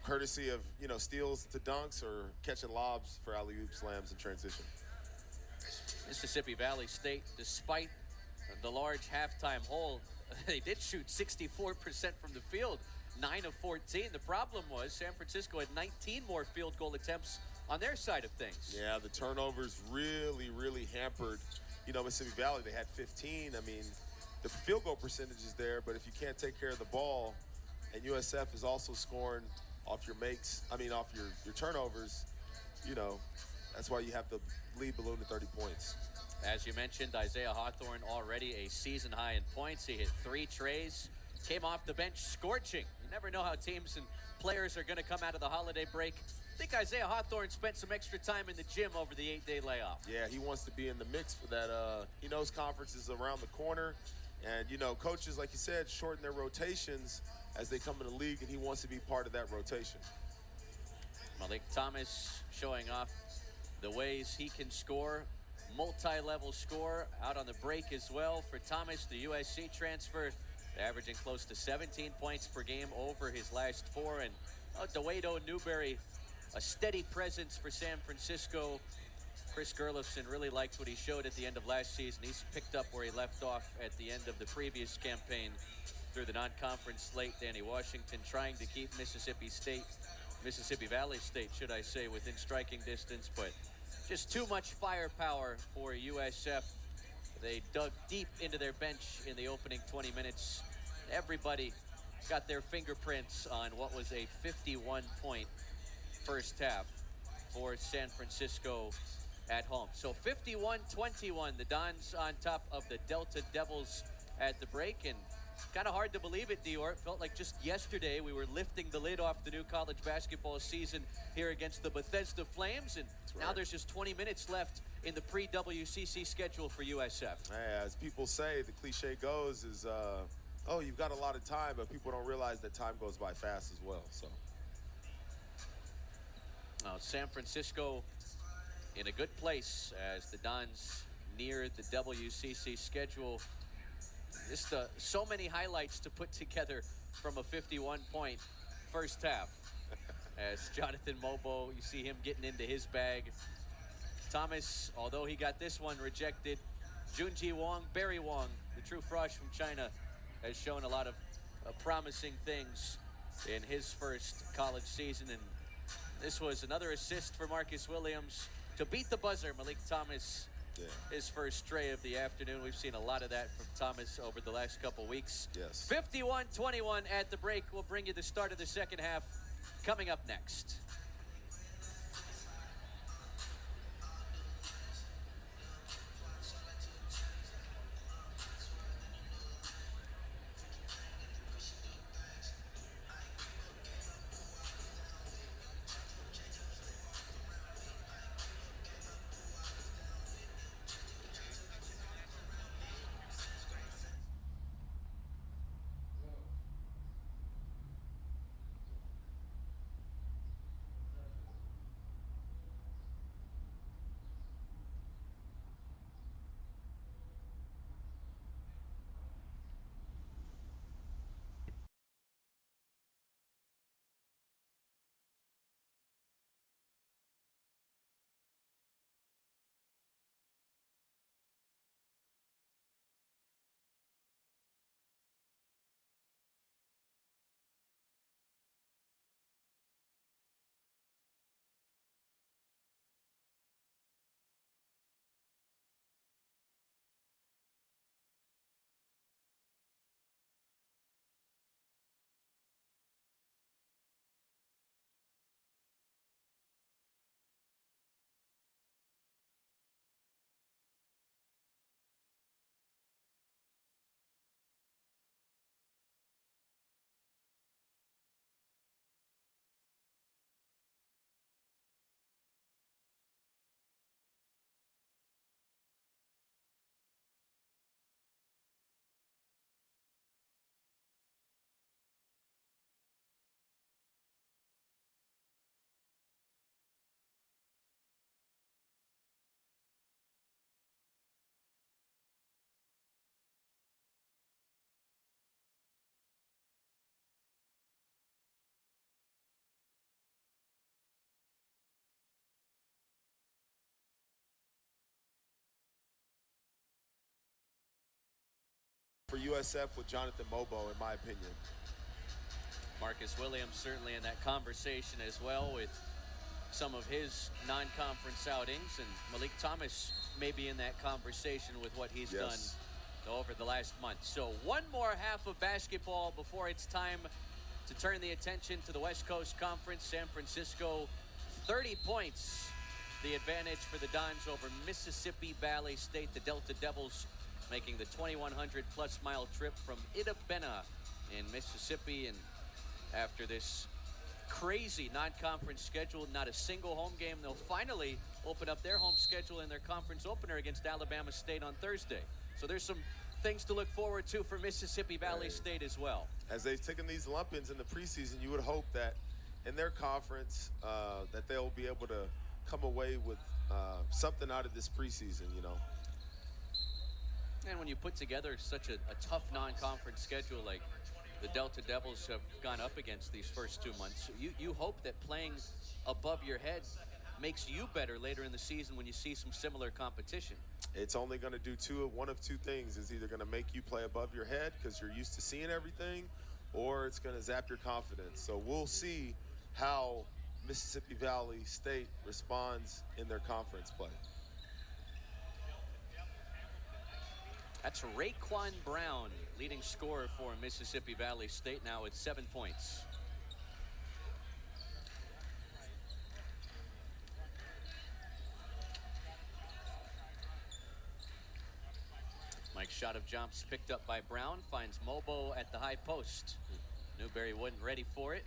courtesy of, you know, steals to dunks or catching lobs for alley-oop slams in transition. Mississippi Valley State, despite the large halftime hole, they did shoot 64% from the field, 9 of 14. The problem was San Francisco had 19 more field goal attempts on their side of things. Yeah, the turnovers really hampered, you know, Mississippi Valley. They had 15. I mean, the field goal percentage is there, but if you can't take care of the ball, and USF is also scoring off your makes, I mean, off your turnovers, you know, that's why you have the lead balloon to 30 points. As you mentioned, Isaiah Hawthorne already a season high in points. He hit 3 trays, came off the bench scorching. You never know how teams and players are going to come out of the holiday break. I think Isaiah Hawthorne spent some extra time in the gym over the 8-day layoff. Yeah, he wants to be in the mix for that. He knows conference is around the corner. And, you know, coaches, like you said, shorten their rotations as they come in the league, and he wants to be part of that rotation. Malik Thomas showing off the ways he can score. Multi-level score out on the break as well for Thomas, the USC transfer, averaging close to 17 points per game over his last 4. And Dwaydo Newberry, a steady presence for San Francisco. Chris Gerlofson really liked what he showed at the end of last season. He's picked up where he left off at the end of the previous campaign through the non-conference slate. Danny Washington trying to keep Mississippi Valley State, should I say, within striking distance, but just too much firepower for USF. They dug deep into their bench in the opening 20 minutes. Everybody got their fingerprints on what was a 51-point first half for San Francisco at home. So 51-21, the Dons on top of the Delta Devils at the break. And kind of hard to believe it, Dior. It felt like just yesterday we were lifting the lid off the new college basketball season here against the Bethesda Flames, and now there's just 20 minutes left in the pre-WCC schedule for USF. Hey, as people say, the cliche goes is, oh, you've got a lot of time, but people don't realize that time goes by fast as well. So now San Francisco in a good place as the Dons near the WCC schedule. Just so many highlights to put together from a 51-point first half. As Jonathan Mobo, you see him getting into his bag. Thomas, although he got this one rejected, Junji Wong, Barry Wong, the true frosh from China, has shown a lot of promising things in his first college season. And this was another assist for Marcus Williams to beat the buzzer. Malik Thomas, his first tray of the afternoon. We've seen a lot of that from Thomas over the last couple weeks. Yes. 51-21 at the break. We'll bring you the start of the second half coming up next. for USF with Jonathan Mobo, in my opinion. Marcus Williams certainly in that conversation as well with some of his non-conference outings, and Malik Thomas may be in that conversation with what he's done over the last month. So one more half of basketball before it's time to turn the attention to the West Coast Conference. San Francisco, 30 points, the advantage for the Dons over Mississippi Valley State. The Delta Devils making the 2,100 plus mile trip from Itabena in Mississippi, and after this crazy non-conference schedule, not a single home game. They'll finally open up their home schedule in their conference opener against Alabama State on Thursday. So there's some things to look forward to for Mississippi Valley State as well. As they've taken these lump-ins in the preseason, you would hope that in their conference that they'll be able to come away with something out of this preseason, you know. And when you put together such a tough non-conference schedule like the Delta Devils have gone up against these first 2 months, you hope that playing above your head makes you better later in the season when you see some similar competition. It's only going to do one of two things. It's either going to make you play above your head because you're used to seeing everything, or it's going to zap your confidence. So we'll see how Mississippi Valley State responds in their conference play. That's Raekwon Brown, leading scorer for Mississippi Valley State now with 7 points. Mike's shot of jumps picked up by Brown, finds Mobo at the high post. Newberry wasn't ready for it.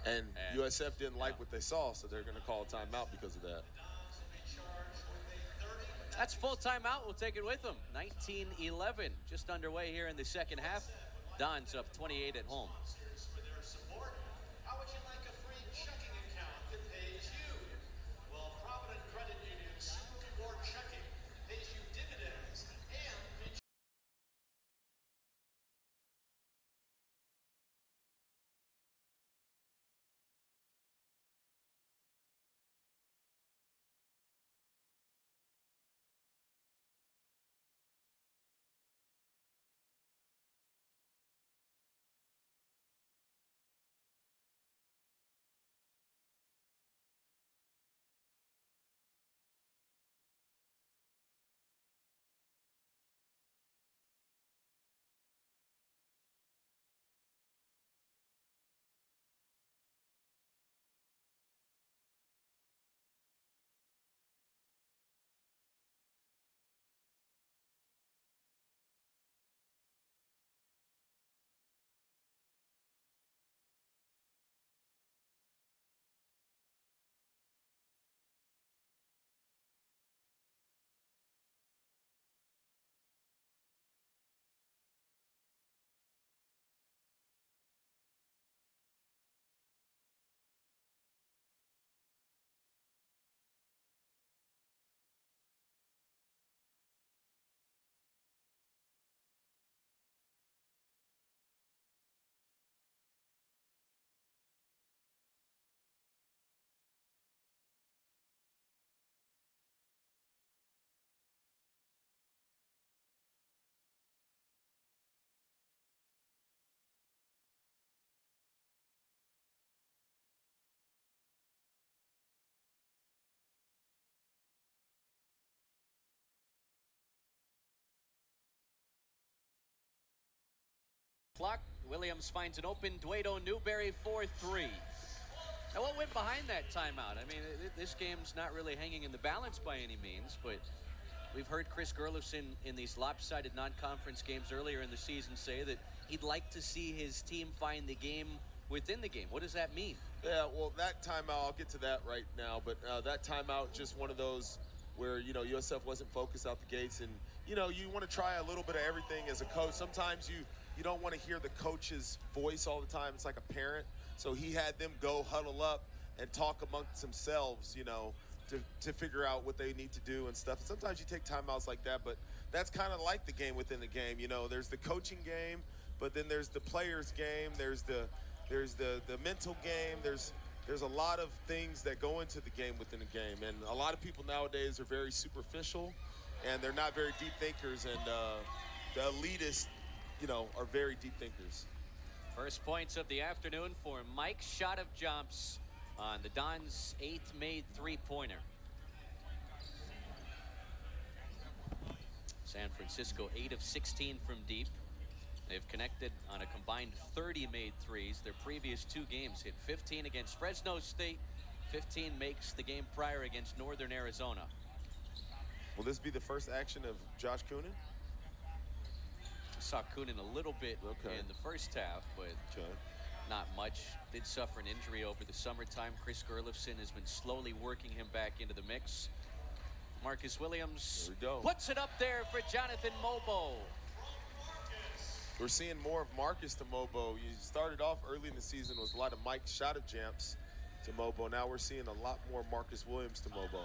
And USF didn't like what they saw, so they're going to call a timeout because of that. That's full timeout. We'll take it with them. 19-11, just underway here in the second half. Dons up 28 at home. How would you like a free checking account that pays you? Well, Provident Credit Union Single Reward Checking pays you dividends and clock. Williams finds an open Duedo Newberry 4-3. Now, what went behind that timeout? I mean, this game's not really hanging in the balance by any means, but we've heard Chris Gerlufsen in these lopsided non-conference games earlier in the season say that he'd like to see his team find the game within the game. What does that mean? Yeah, well, that timeout, I'll get to that right now, but that timeout, just one of those where, you know, USF wasn't focused out the gates, and, you know, you want to try a little bit of everything as a coach. Sometimes you don't want to hear the coach's voice all the time. It's like a parent. So he had them go huddle up and talk amongst themselves, you know, to figure out what they need to do and stuff. And sometimes you take timeouts like that, but that's kind of like the game within the game. You know, there's the coaching game, but then there's the players game. There's the mental game. There's a lot of things that go into the game within the game. And a lot of people nowadays are very superficial and they're not very deep thinkers, and the elitists, you know, are very deep thinkers. First points of the afternoon for Mike. Shot of jumps on the Dons' 8th made three-pointer. San Francisco 8 of 16 from deep. They've connected on a combined 30 made threes. Their previous two games hit 15 against Fresno State. 15 makes the game prior against Northern Arizona. Will this be the first action of Josh Coonan? Saw Coonan a little bit in the first half, but not much. Did suffer an injury over the summertime. Chris Gerlifson has been slowly working him back into the mix. Marcus Williams puts it up there for Jonathan Mobo. We're seeing more of Marcus to Mobo. You started off early in the season with a lot of Mike shot of jumps to Mobo. Now we're seeing a lot more Marcus Williams to Mobo.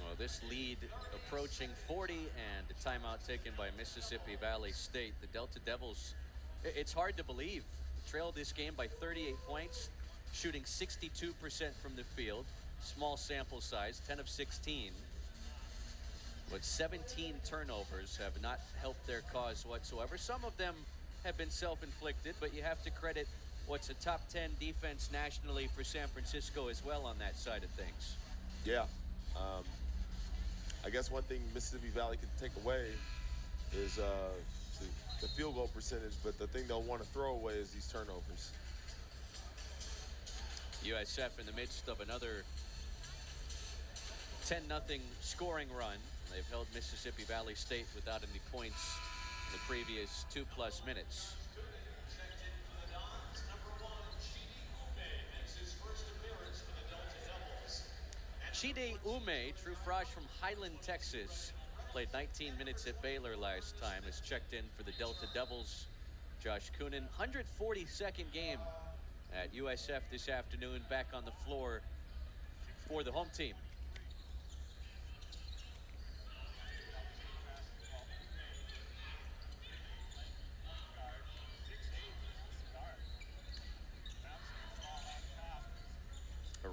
Well, this lead approaching 40, and a timeout taken by Mississippi Valley State. The Delta Devils, it's hard to believe, trailed this game by 38 points, shooting 62% from the field. Small sample size, 10 of 16. But 17 turnovers have not helped their cause whatsoever. Some of them have been self-inflicted, but you have to credit what's a top 10 defense nationally for San Francisco as well on that side of things. Yeah. I guess one thing Mississippi Valley can take away is the field goal percentage, but the thing they'll want to throw away is these turnovers. USF in the midst of another 10-0 scoring run. They've held Mississippi Valley State without any points in the previous 2+ minutes. Chidi Ume, true frosh from Highland, Texas, played 19 minutes at Baylor last time, has checked in for the Delta Devils. Josh Coonan, 142nd game at USF this afternoon, back on the floor for the home team.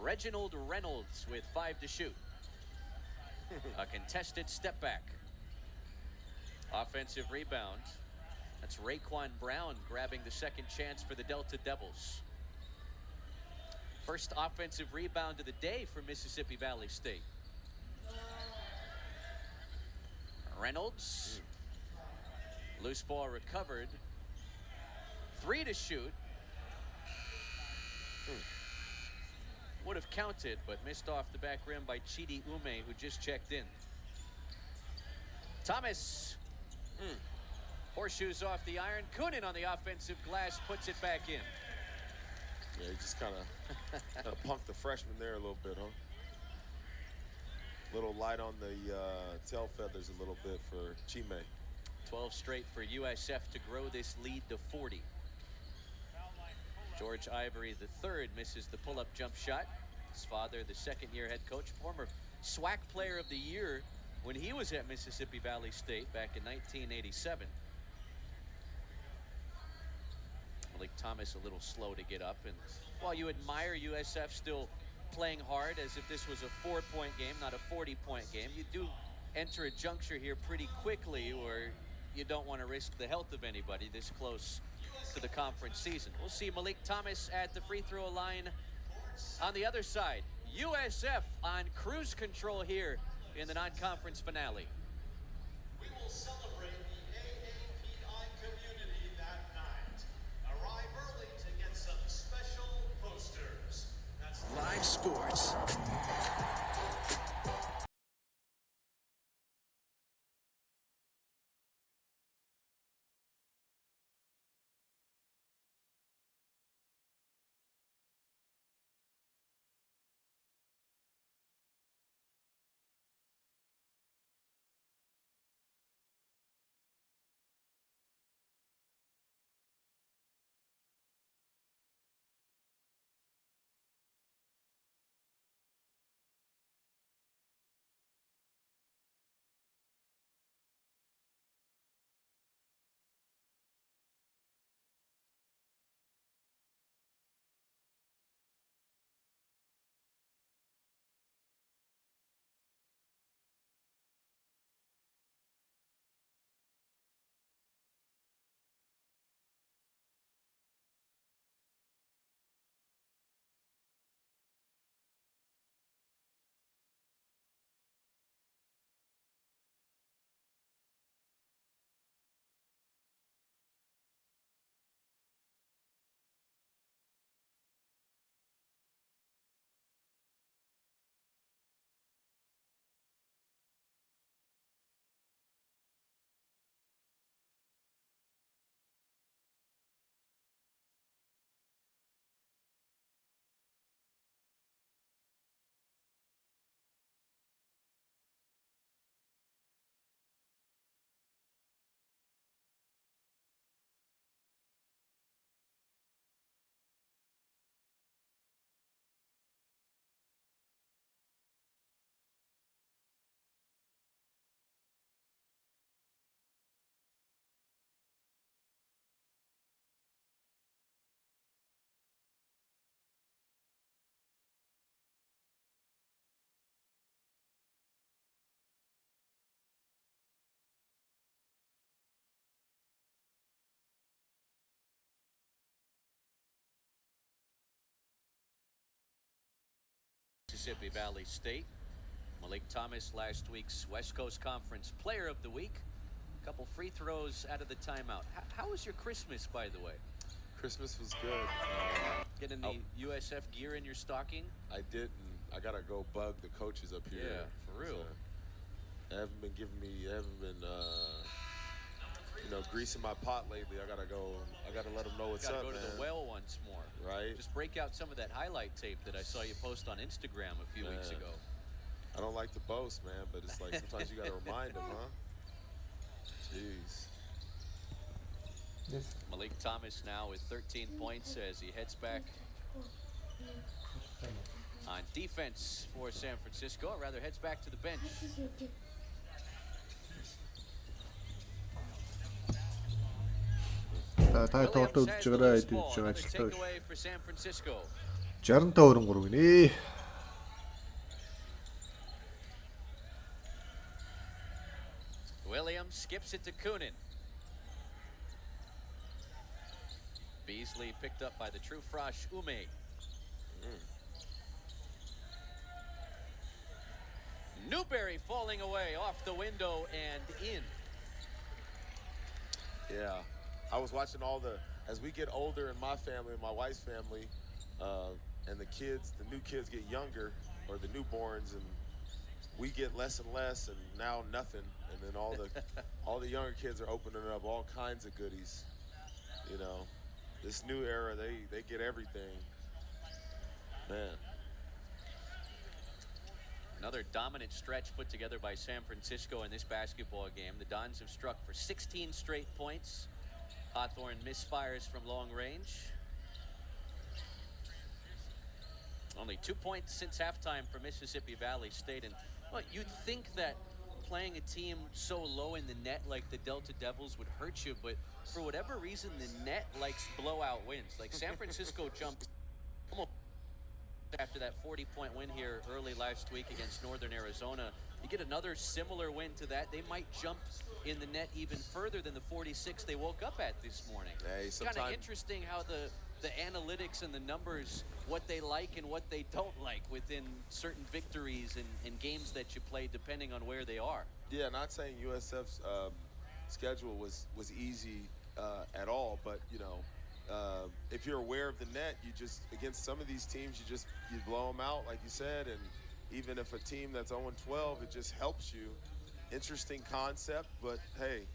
Reginald Reynolds with 5 to shoot. A contested step back. Offensive rebound. That's Raekwon Brown grabbing the second chance for the Delta Devils. First offensive rebound of the day for Mississippi Valley State. Reynolds. Loose ball recovered. 3 to shoot. Would have counted, but missed off the back rim by Chidi Ume, who just checked in. Thomas. Horseshoes off the iron. Coonan on the offensive glass puts it back in. Yeah, he just kind of punked the freshman there a little bit, huh? Little light on the tail feathers a little bit for Chime. 12 straight for USF to grow this lead to 40. George Ivory III misses the pull-up jump shot. His father, the second-year head coach, former SWAC Player of the Year when he was at Mississippi Valley State back in 1987. Malik Thomas a little slow to get up, and while you admire USF still playing hard as if this was a 4-point game, not a 40-point game, you do enter a juncture here pretty quickly where you don't want to risk the health of anybody this close to the conference season. We'll see Malik Thomas at the free throw line on the other side. USF on cruise control here in the non-conference finale. We will celebrate the AAPI community that night. Arrive early to get some special posters. That's Live sports. Mississippi Valley State. Malik Thomas, last week's West Coast Conference Player of the Week. A couple free throws out of the timeout. How was your Christmas, by the way? Christmas was good. Getting the USF gear in your stocking? I didn't. I gotta go bug the coaches up here. Yeah, for real. They haven't been giving me. They haven't been, greasing my pot lately. I gotta go. I gotta let them know what's Gotta up, go to man. the well once more. Right. Just break out some of that highlight tape that I saw you post on Instagram a few weeks Man. ago. I don't like to boast, man, but it's like sometimes you gotta remind them, huh? Jeez. Malik Thomas now with 13 points as he heads back on defense for San Francisco, or rather heads back to the bench. Та тоглолт Williams үзэж has the байгаарай loose гэдэг ball. чинь Another ажилтаа. takeaway for San Francisco. 65-23 гинэ. Williams skips it to Kunin. Beasley picked up by the true Frosh Ume. Newberry falling away off the window and in. Yeah, I was watching as we get older in my family, my wife's family, and the new kids get younger, or the newborns, and we get less and less, and now nothing. And then all the younger kids are opening up all kinds of goodies. You know, this new era, they get everything. Man. Another dominant stretch put together by San Francisco in this basketball game. The Dons have struck for 16 straight points. Hawthorne misfires from long range. Only 2 points since halftime for Mississippi Valley State. And well, you'd think that playing a team so low in the net like the Delta Devils would hurt you, but for whatever reason, the net likes blowout wins. Like San Francisco jumped almost after that 40-point win here early last week against Northern Arizona. You get another similar win to that, they might jump in the net even further than the 46 they woke up at this morning. Hey, It's kind of interesting how the analytics and the numbers, what they like and what they don't like within certain victories and games that you play depending on where they are. Yeah, not saying USF's schedule was easy at all, but if you're aware of the net, you just, against some of these teams, you blow them out, like you said, and even if a team that's 0-12, it just helps you. Interesting concept, but hey,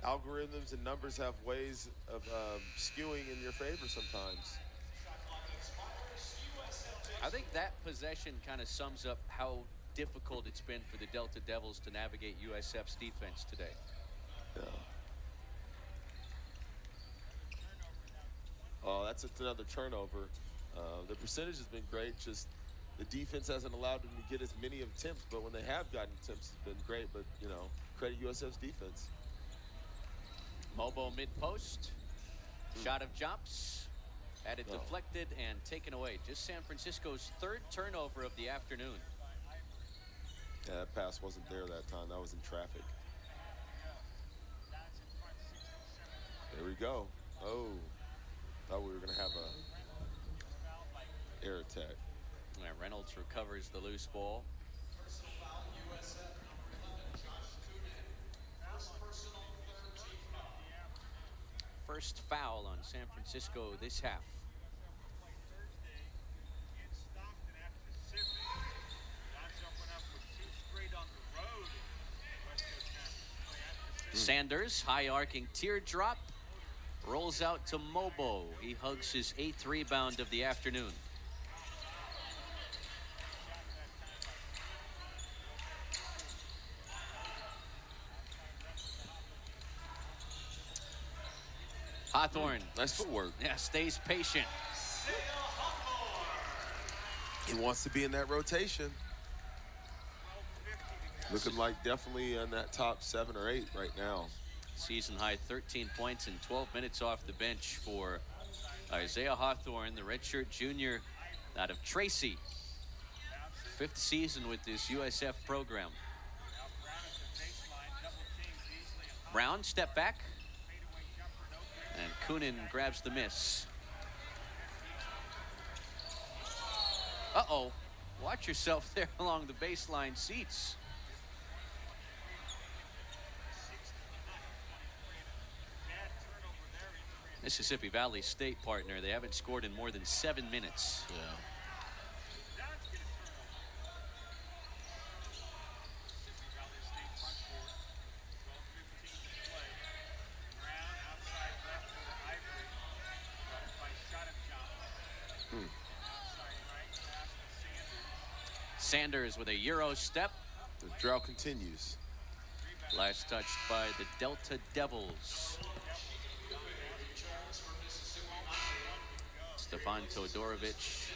algorithms and numbers have ways of skewing in your favor sometimes. I think that possession kind of sums up how difficult it's been for the Delta Devils to navigate USF's defense today. Yeah. Oh, that's another turnover. The percentage has been great, just the defense hasn't allowed them to get as many attempts, but when they have gotten attempts, it's been great. But, credit USF's defense. Mobo mid-post, shot of jumps, had it deflected and taken away. Just San Francisco's third turnover of the afternoon. Yeah, that pass wasn't there that time. That was in traffic. There we go. Oh, thought we were going to have a air attack. Yeah, Reynolds recovers the loose ball. First foul on San Francisco this half. Sanders, high arcing teardrop, rolls out to Mobo. He hugs his 8th rebound of the afternoon. Hawthorne. Nice footwork. Yeah, stays patient. He wants to be in that rotation. Looking like definitely in that top 7 or 8 right now. Season high 13 points in 12 minutes off the bench for Isaiah Hawthorne, the redshirt junior out of Tracy. 5th season with this USF program. Brown, step back. And Kunin grabs the miss. Uh-oh. Watch yourself there along the baseline seats. Mississippi Valley State partner. They haven't scored in more than 7 minutes. Yeah. Sanders with a Euro step. The drought continues. Last touched by the Delta Devils. Stefan Todorovic.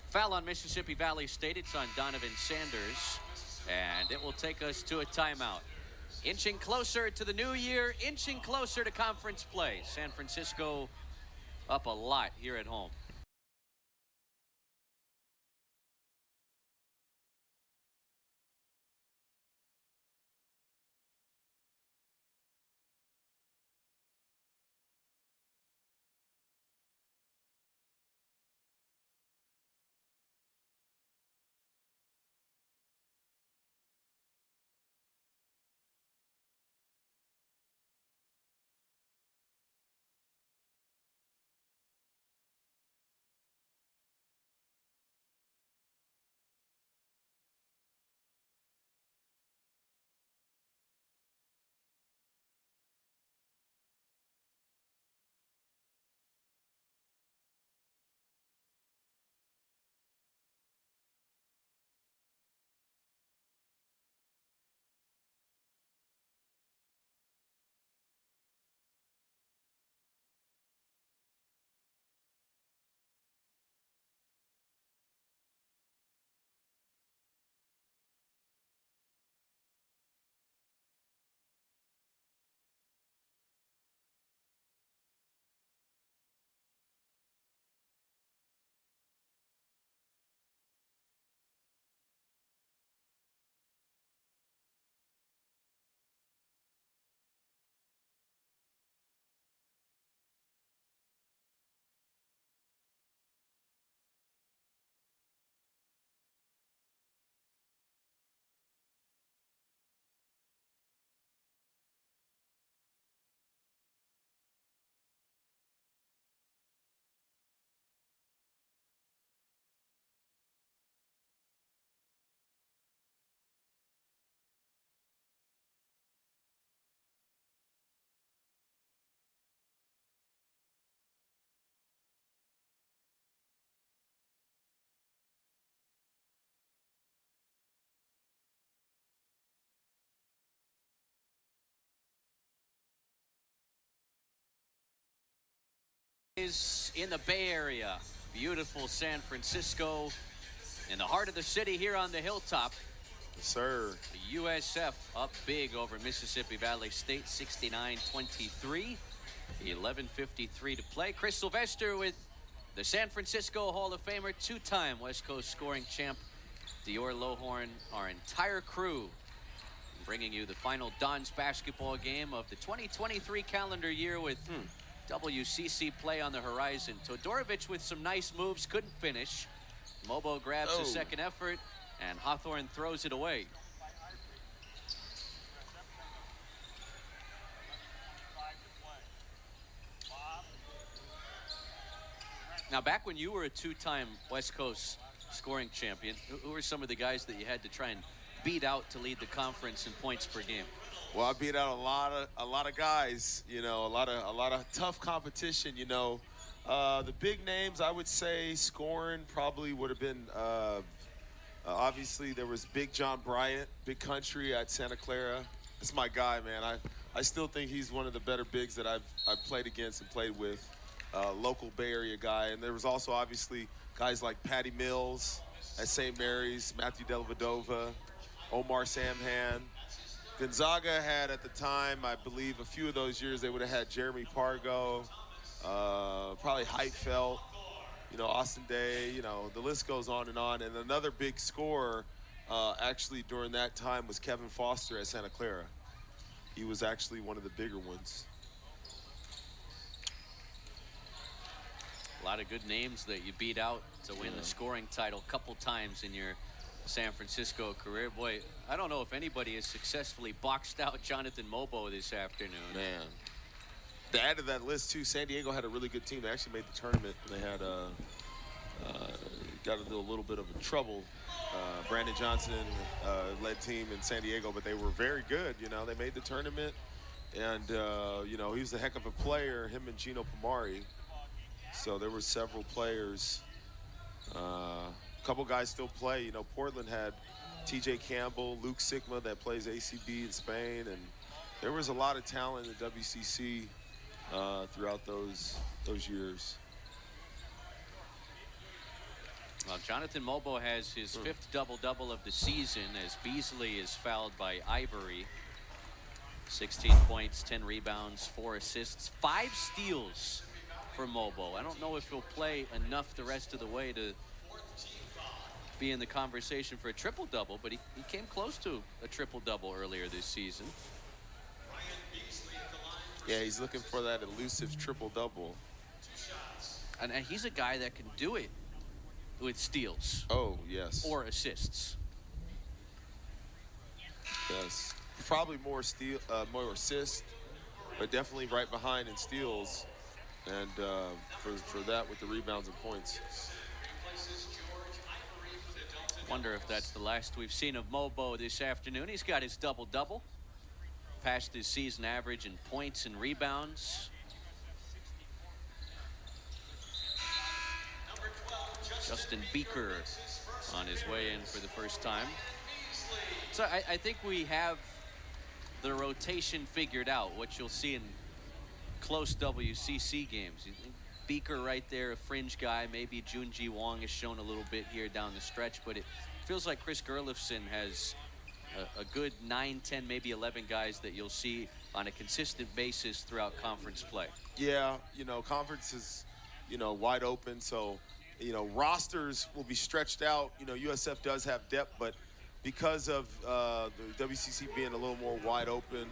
Foul on Mississippi Valley State. It's on Donovan Sanders. And it will take us to a timeout. Inching closer to the new year, inching closer to conference play. San Francisco up a lot here at home. Is in the Bay Area. Beautiful San Francisco, in the heart of the city here on the hilltop. Yes, sir. The USF up big over Mississippi Valley State, 69-23. 11:53 to play. Chris Sylvester with the San Francisco Hall of Famer, two-time West Coast scoring champ Dior Lohorn, our entire crew, bringing you the final Dons basketball game of the 2023 calendar year with WCC play on the horizon. Todorovic with some nice moves, couldn't finish. Mobo grabs a second effort, and Hawthorne throws it away. Now, back when you were a two-time West Coast scoring champion, who were some of the guys that you had to try and beat out to lead the conference in points per game? Well, I beat out a lot of guys, you know, a lot of tough competition, you know. The big names, I would say, scoring probably would have been, obviously there was Big John Bryant, Big Country at Santa Clara. That's my guy, man. I still think he's one of the better bigs that I've played against and played with. Local Bay Area guy. And there was also obviously guys like Patty Mills at St. Mary's, Matthew Dellavedova, Omar Samhan. Gonzaga had at the time, I believe, a few of those years they would have had Jeremy Pargo, probably Heitfeld, you know, Austin Day, you know, the list goes on. And another big scorer actually during that time was Kevin Foster at Santa Clara. He was actually one of the bigger ones. A lot of good names that you beat out to win the scoring title a couple times in your San Francisco career. Boy, I don't know if anybody has successfully boxed out Jonathan Mobo this afternoon. Man. To add to that list too, San Diego had a really good team. They actually made the tournament. They had got into a little bit of trouble. Brandon Johnson led team in San Diego, but they were very good. You know, they made the tournament, and you know, he was a heck of a player. Him and Gino Pomari. So there were several players. A couple guys still play. You know, Portland had T.J. Campbell, Luke Sigma that plays ACB in Spain, and there was a lot of talent in the WCC throughout those years. Well, Jonathan Mobo has his fifth double-double of the season as Beasley is fouled by Ivory. 16 points, 10 rebounds, 4 assists, 5 steals for Mobo. I don't know if he'll play enough the rest of the way to be in the conversation for a triple-double, but he came close to a triple-double earlier this season. Yeah, he's looking for that elusive triple-double. And he's a guy that can do it with steals. Oh, yes. Or assists. Yes. Probably more more assists, but definitely right behind in steals. And for that with the rebounds and points. Wonder if that's the last we've seen of Mobo this afternoon. He's got his double-double. Passed his season average in points and rebounds. Justin Beaker on his way in for the first time. So I think we have the rotation figured out, what you'll see in close WCC games. You think Beaker right there, a fringe guy. Maybe Junji Wong has shown a little bit here down the stretch, but it feels like Chris Gerlofsen has a good 9, 10, maybe 11 guys that you'll see on a consistent basis throughout conference play. Yeah, you know, conference is, you know, wide open, so, you know, rosters will be stretched out. You know, USF does have depth, but because of the WCC being a little more wide open,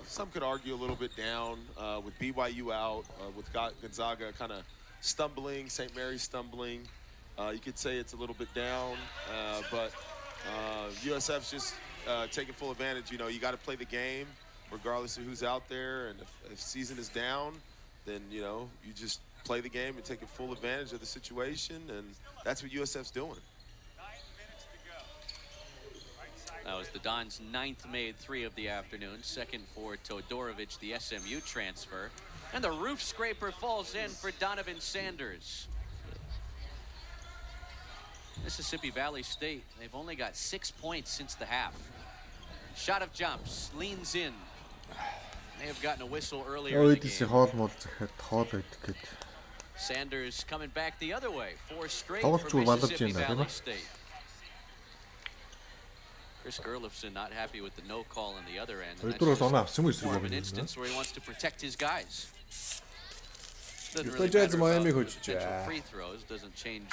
some could argue a little bit down with BYU out, with Gonzaga kind of stumbling, St. Mary's stumbling. You could say it's a little bit down, but USF's just taking full advantage. You know, you got to play the game regardless of who's out there, and if season is down, then, you know, you just play the game and take full advantage of the situation, and that's what USF's doing. That was the Dons' 9th made 3 of the afternoon. Second for Todorovic, the SMU transfer. And the roof scraper falls in for Donovan Sanders. Mississippi Valley State, they've only got 6 points since the half. Shot of jumps, leans in. May have gotten a whistle earlier in the game. Sanders coming back the other way. 4 straight for Mississippi Valley State. Chris Gerlofsen not happy with the no call on the other end. And that's more of an instance where he wants to protect his guys. Doesn't really matter about potential free throws. Doesn't change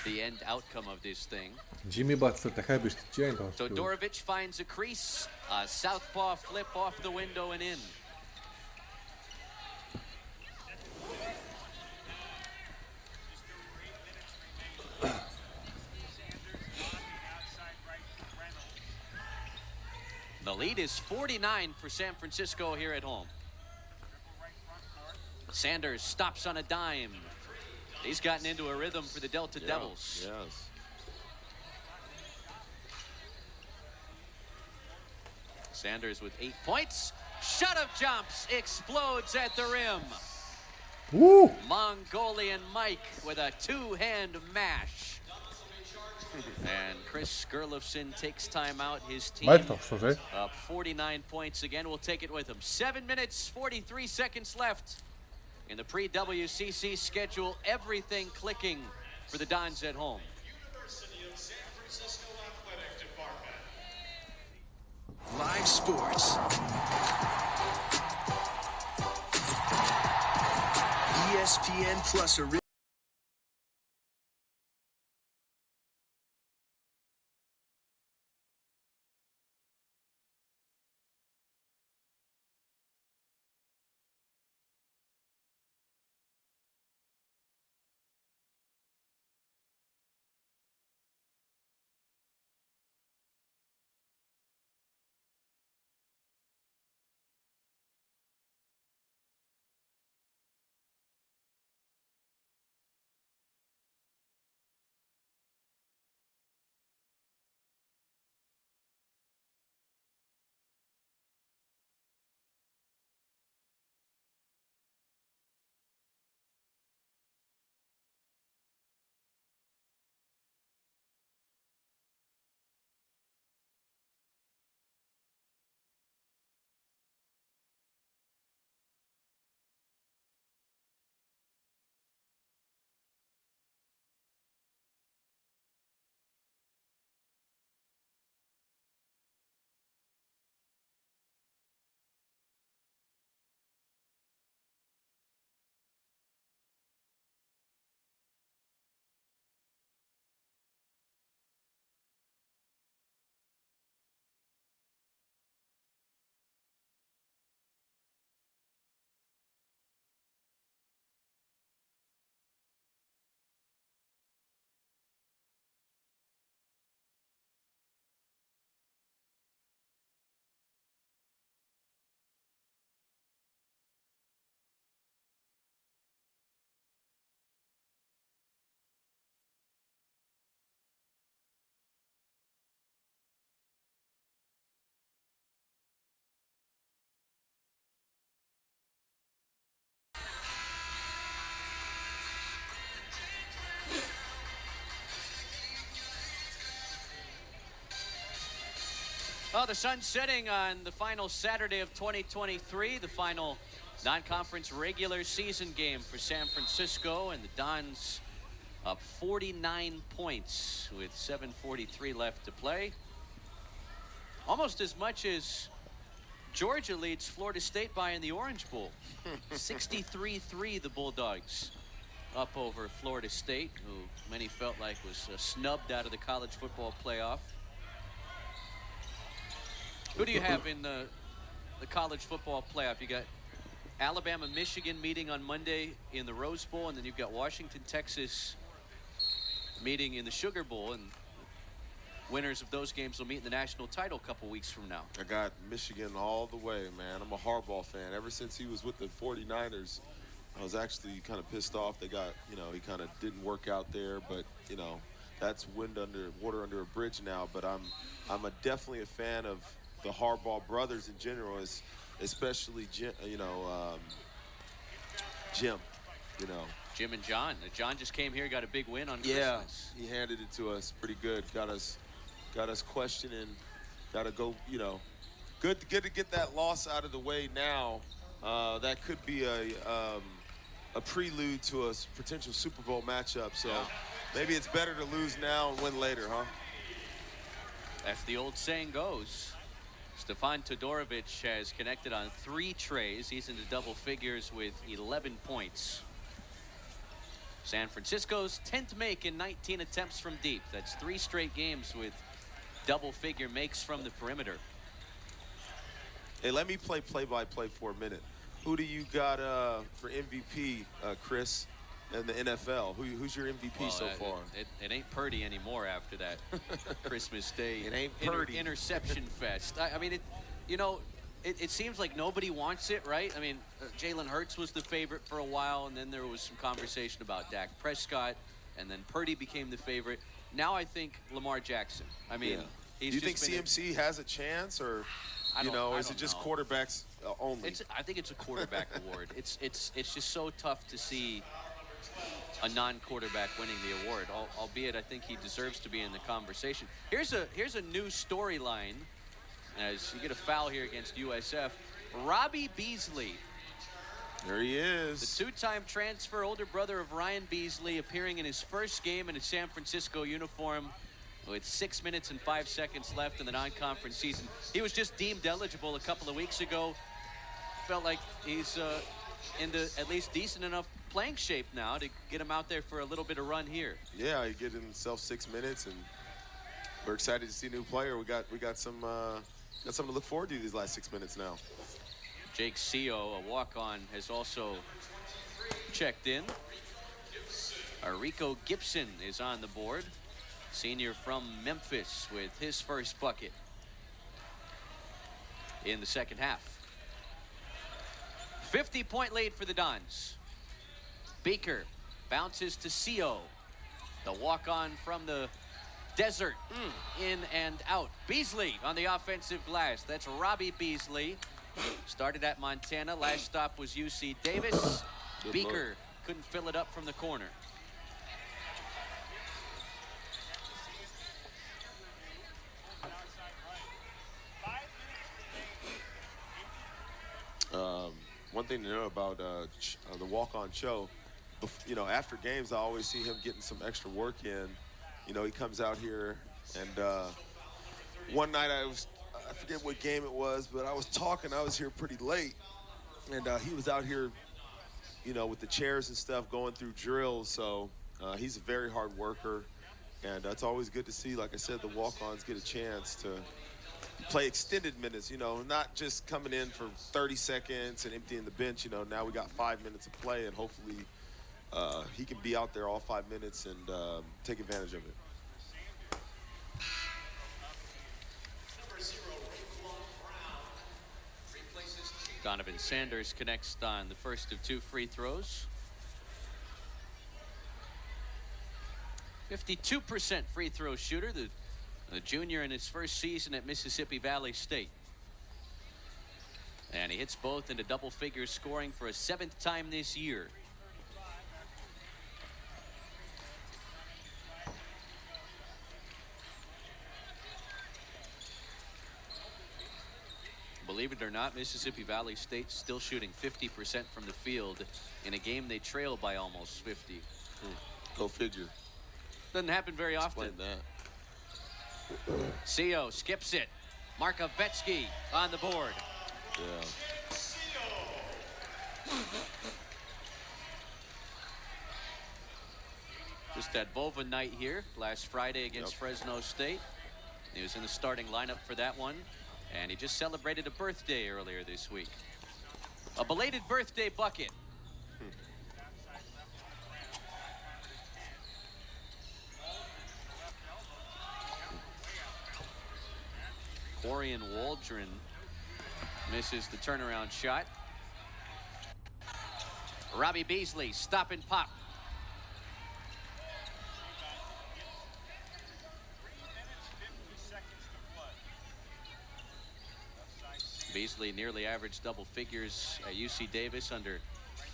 the end outcome of this thing. Todorovic finds a crease. A southpaw flip off the window and in. The lead is 49 for San Francisco here at home. Sanders stops on a dime. He's gotten into a rhythm for the Delta Devils. Yes. Sanders with 8 points. Shot of jumps explodes at the rim. Woo! Mongolian Mike with a 2-hand mash. And Chris Gerlofsen takes time out. His team up 49 points again. We'll take it with him. 7 minutes, 43 seconds left in the pre-WCC schedule. Everything clicking for the Dons at home. University of San Francisco Athletic Department. Live Sports. ESPN Plus original. Well, the sun's setting on the final Saturday of 2023, the final non-conference regular season game for San Francisco, and the Dons up 49 points with 7:43 left to play. Almost as much as Georgia leads Florida State by in the Orange Bowl. 63-3 the Bulldogs up over Florida State, who many felt like was snubbed out of the college football playoff. Who do you have in the college football playoff? You got Alabama, Michigan meeting on Monday in the Rose Bowl, and then you've got Washington, Texas meeting in the Sugar Bowl, and winners of those games will meet in the national title a couple weeks from now. I got Michigan all the way, man. I'm a Harbaugh fan. Ever since he was with the 49ers, I was actually kind of pissed off. They got, he kind of didn't work out there, but, that's water under a bridge now. But I'm definitely a fan of the Harbaugh brothers in general, especially Jim, Jim and John. John just came here, got a big win on yeah, Christmas. he handed it to us pretty good. Got us questioning. Got to go. Good to get that loss out of the way now. That could be a prelude to a potential Super Bowl matchup. So maybe it's better to lose now and win later, huh? As the old saying goes. Stefan Todorovic has connected on 3 trays. He's into double figures with 11 points. San Francisco's 10th make in 19 attempts from deep. That's 3 straight games with double-figure makes from the perimeter. Hey, let me play play-by-play for a minute. Who do you got for MVP, Chris, in the NFL? Who's your MVP so far? It ain't Purdy anymore after that Christmas Day. It ain't Purdy. Interception fest. I mean, it seems like nobody wants it, right? I mean, Jalen Hurts was the favorite for a while, and then there was some conversation about Dak Prescott, and then Purdy became the favorite. Now I think Lamar Jackson. I mean, he's do you think CMC has a chance, or is it just quarterbacks only? I think it's a quarterback award. It's just so tough to see a non-quarterback winning the award, albeit I think he deserves to be in the conversation. Here's a new storyline as you get a foul here against USF. Robbie Beasley. There he is. The 2-time transfer, older brother of Ryan Beasley, appearing in his first game in a San Francisco uniform with 6 minutes and 5 seconds left in the non-conference season. He was just deemed eligible a couple of weeks ago. Felt like he's into at least decent enough playing shape now to get him out there for a little bit of run here. Yeah, he get himself 6 minutes, and we're excited to see a new player. We got something to look forward to these last 6 minutes now. Jake Seo, a walk-on, has also checked in. Rico Gibson is on the board, senior from Memphis, with his first bucket in the second half. 50-point lead for the Dons. Beaker bounces to Seo. The walk-on from the desert, in and out. Beasley on the offensive glass. That's Robbie Beasley. Started at Montana. Last stop was UC Davis. Beaker couldn't fill it up from the corner. One thing to know about the walk-on show, you know, after games, I always see him getting some extra work in. You know, he comes out here, and one night I forget what game it was, but I was here pretty late, and he was out here, you know, with the chairs and stuff going through drills. So he's a very hard worker, and it's always good to see, like I said, the walk-ons get a chance to play extended minutes, you know, not just coming in for 30 seconds and emptying the bench. You know, now we got 5 minutes of play, and hopefully he can be out there all 5 minutes and take advantage of it. Donovan Sanders connects on the first of 2 free throws. 52% free throw shooter, the junior in his first season at Mississippi Valley State. And he hits both into double figures, scoring for a 7th time this year. Believe it or not, Mississippi Valley State still shooting 50% from the field in a game they trail by almost 50. Go figure. Doesn't happen very often. Explain that. Seo skips it. Markovetsky on the board. Yeah. Just had Bova night here last Friday against Fresno State. He was in the starting lineup for that one, and he just celebrated a birthday earlier this week. A belated birthday bucket. Corian Waldron misses the turnaround shot. Robbie Beasley, stop and pop. Beasley nearly averaged double figures at UC Davis under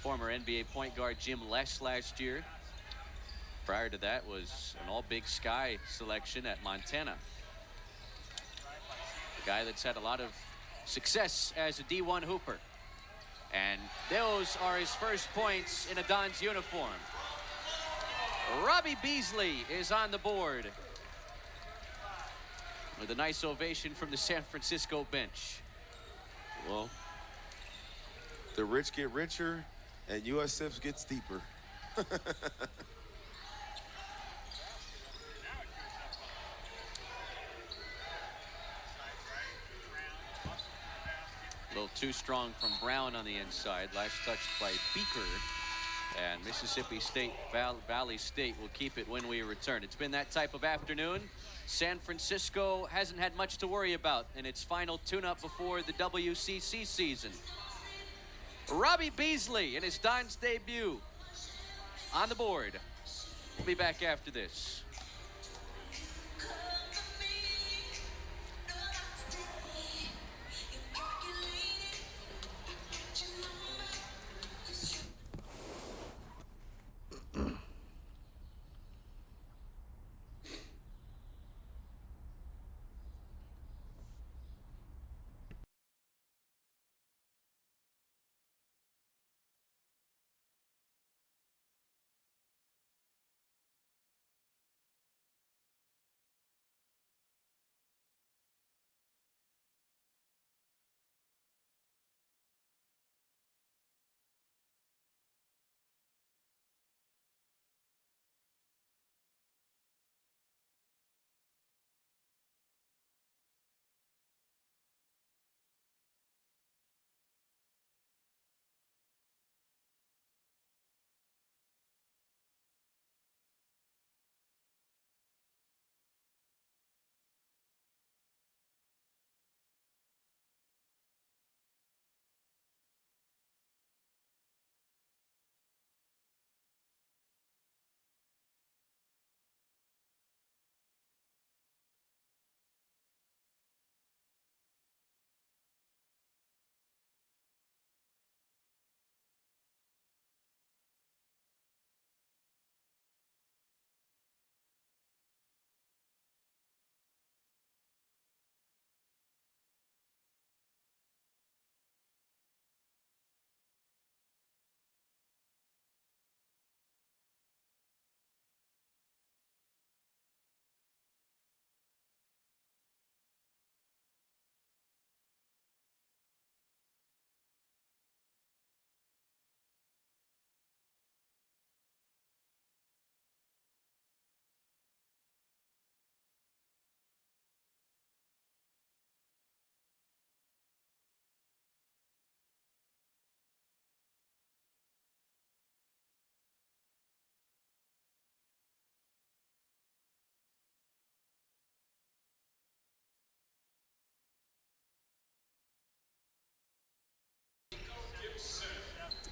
former NBA point guard Jim Less last year. Prior to that was an all Big Sky selection at Montana. A guy that's had a lot of success as a D1 hooper. And those are his first points in a Dons uniform. Robbie Beasley is on the board with a nice ovation from the San Francisco bench. Well, the rich get richer, and USF gets deeper. A little too strong from Brown on the inside. Last touched by Beaker. And Mississippi State, Valley State will keep it when we return. It's been that type of afternoon. San Francisco hasn't had much to worry about in its final tune-up before the WCC season. Robbie Beasley in his Dons debut on the board. We'll be back after this.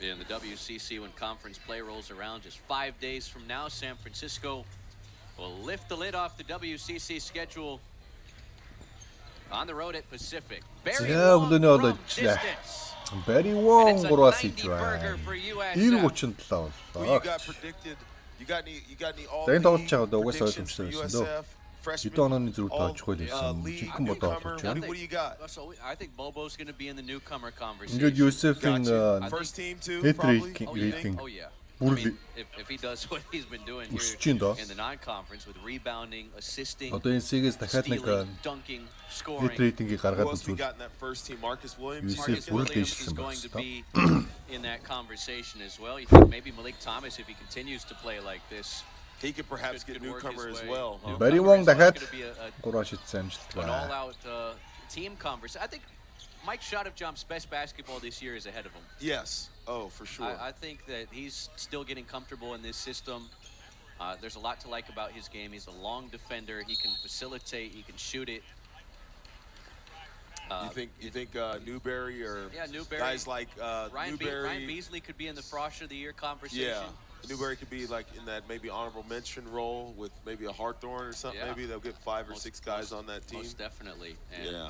in the WCC when conference play rolls around just 5 days from now. San Francisco will lift the lid off the WCC schedule on the road at Pacific. Barry Wong from distance. Barry Wong And it's a 3-аас 90 иж burger байна. for USF. 9:37 Well, боллоо. you got predicted. You got any all За энэ тоглож league байгаа угаас predictions ойлгомжтой for байсан дөө. USF, freshman, Хэдэн онооны зөрүү all, тоожгүй л байсан. league Жинхэнэ бодоо newcomer. олж What байна. do you got? So I think Bobo's going to be in the newcomer conversation. Ингээд USF-ийн Gotcha. First team too, head probably. rating Oh yeah. бүр If he does what he's been doing өсөж here байна доо. in the non-conference with rebounding, assisting, Одоо энэ сегээс дахиад нэг stealing, dunking, scoring. head rating-ийг Who гаргаад else we үзвэл got in that first team? Marcus Williams. USF Marcus бүр л Williams is дэвшилсэн going байна to шүү be in that conversation as well. You think maybe Malik Thomas, if he continues to play like this, He could perhaps get could work newcomer his as way. well. Huh? Barry Newcomer Wong is not дахиад gonna be a 3 шидсэн амжилт an байна. all-out team conversation. I think Mike Shotofjom's best basketball this year is ahead of him. Yes. Oh, for sure. I think that he's still getting comfortable in this system. There's a lot to like about his game. He's a long defender. He can facilitate. He can shoot it. You think Newberry or Newberry. guys like Ryan Newberry? Beasley could be in the Frosh of the Year conversation. Yeah, Newberry could be like in that maybe honorable mention role with maybe a Hawthorne or something. Yeah. Maybe they'll get 5 or 6 guys on that team. Most definitely. And Yeah.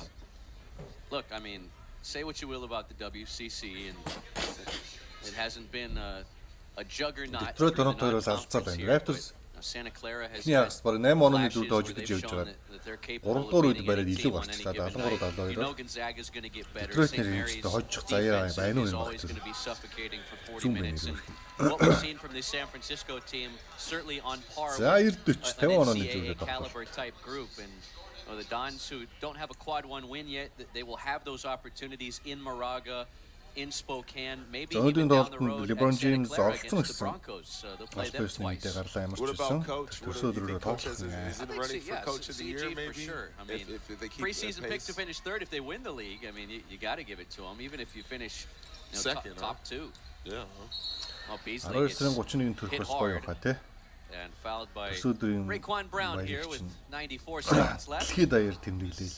look, I mean, say what you will about the WCC, and it hasn't been a juggernaut. Detroit through the Toronto-оос non-conference алдсан байна. here, Raptors but Santa Clara has эхний хагас баг 8 онооны flashes зүрд where оождож they've явж shown байгаа. that they're capable of 3 дугаар үед beating бариад any илүү team on any гарчлаа. given 73-72-оор. night. You know Gonzaga's going to get better. 3 St. нэр Mary's юмчтай хожих заяа defense байна уу is юм always баг. going to be suffocating for 40 Зүүн minutes. байна And what we've seen from this San Francisco team, certainly on par За with 90 an 50 онооны NCAA зүрд тоглох. caliber type group. And the Dons, who don't have a quad 1 win yet, they will have those opportunities in Moraga, in Spokane, maybe За even өнөөдрийн down the тоглолтод road LeBron at Santa James Clara олцсон against the гэсэн. Broncos. They'll play Алт them байсан twice. мэдээ гарлаа ямар ч What about байсан. coach? What do Төрсөө you дөрөөр think coach is тоглох. in the running for coach of the year? CG Maybe for sure. I mean, if they keep preseason that pick pace. to finish third. If they win the league, I mean, you got to give it to them, even if you finish Second, top two. Yeah. Well, Beasley 12 gets сарын 31-нд төрөх hit бас гоё hard баха тий. and fouled by Өсөөдрийн Raekwon Brown here with маягч 94 seconds left. дэлхийд даяар тэмдэглээл.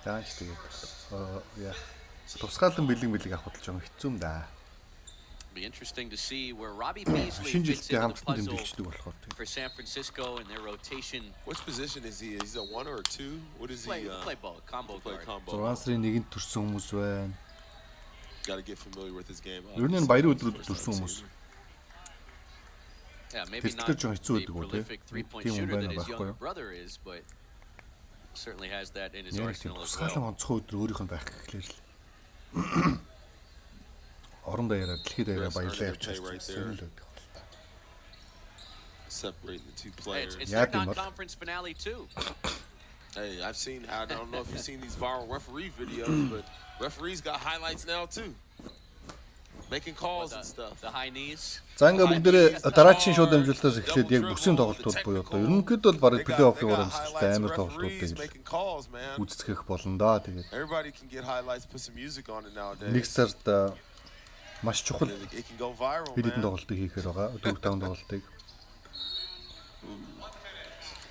Тааш тэгээд яа. Тусгаалan бэлэг авах бодлож байгаа хэцүү юм да. Be interesting to see where Robbie Beasley Шинэ fits жилдээ into the хамтдан puzzle тэмдэглэдэг болохоор тий. for San Francisco and their rotation. Which position is he? He's a 1 or a 2? What is Play, he? play ball, combo Play guard. 6 combo. сарын 1-нд төрсэн хүмүүс байна. Got to get familiar with his game. Ер нь баярын өдрүүд төрсэн хүмүүс. Yeah, maybe not Тэртгээр жоон хэцүү the байдаг үү, prolific тий? three-point Тийм юм shooter байна that his байхгүй younger юу? brother is, but certainly has that in his Яг тийм arsenal as тусгаалan well. онцгой өдөр өөрийнх нь байх гэхлээр л орон даяараа дэлхийд даяараа баярлаа явчихсан юм л байдаг. Separating the two Hey, players. it's Yeah, their Tim, what? non-conference finale too. Hey, I don't know if you've seen these viral referee videos, but referees got highlights now too. Making calls and stuff. The high knees. За ингээ бүгдээрээ дараагийн шууд амжилтаас эхлээд яг бүсийн тоглолтууд буюу одоо ерөнхийдөө бол баг плей-оффын уран амжилттай амар тоглолтуудыг making calls, man. үздэсгэх болно да. Тэгээд Everybody can get highlights, put some music on it nowadays. нэг сард маш чухал It can go viral, хэд хэдэн man. тоглолтыг хийхээр байгаа. 4-5 тоглолтыг.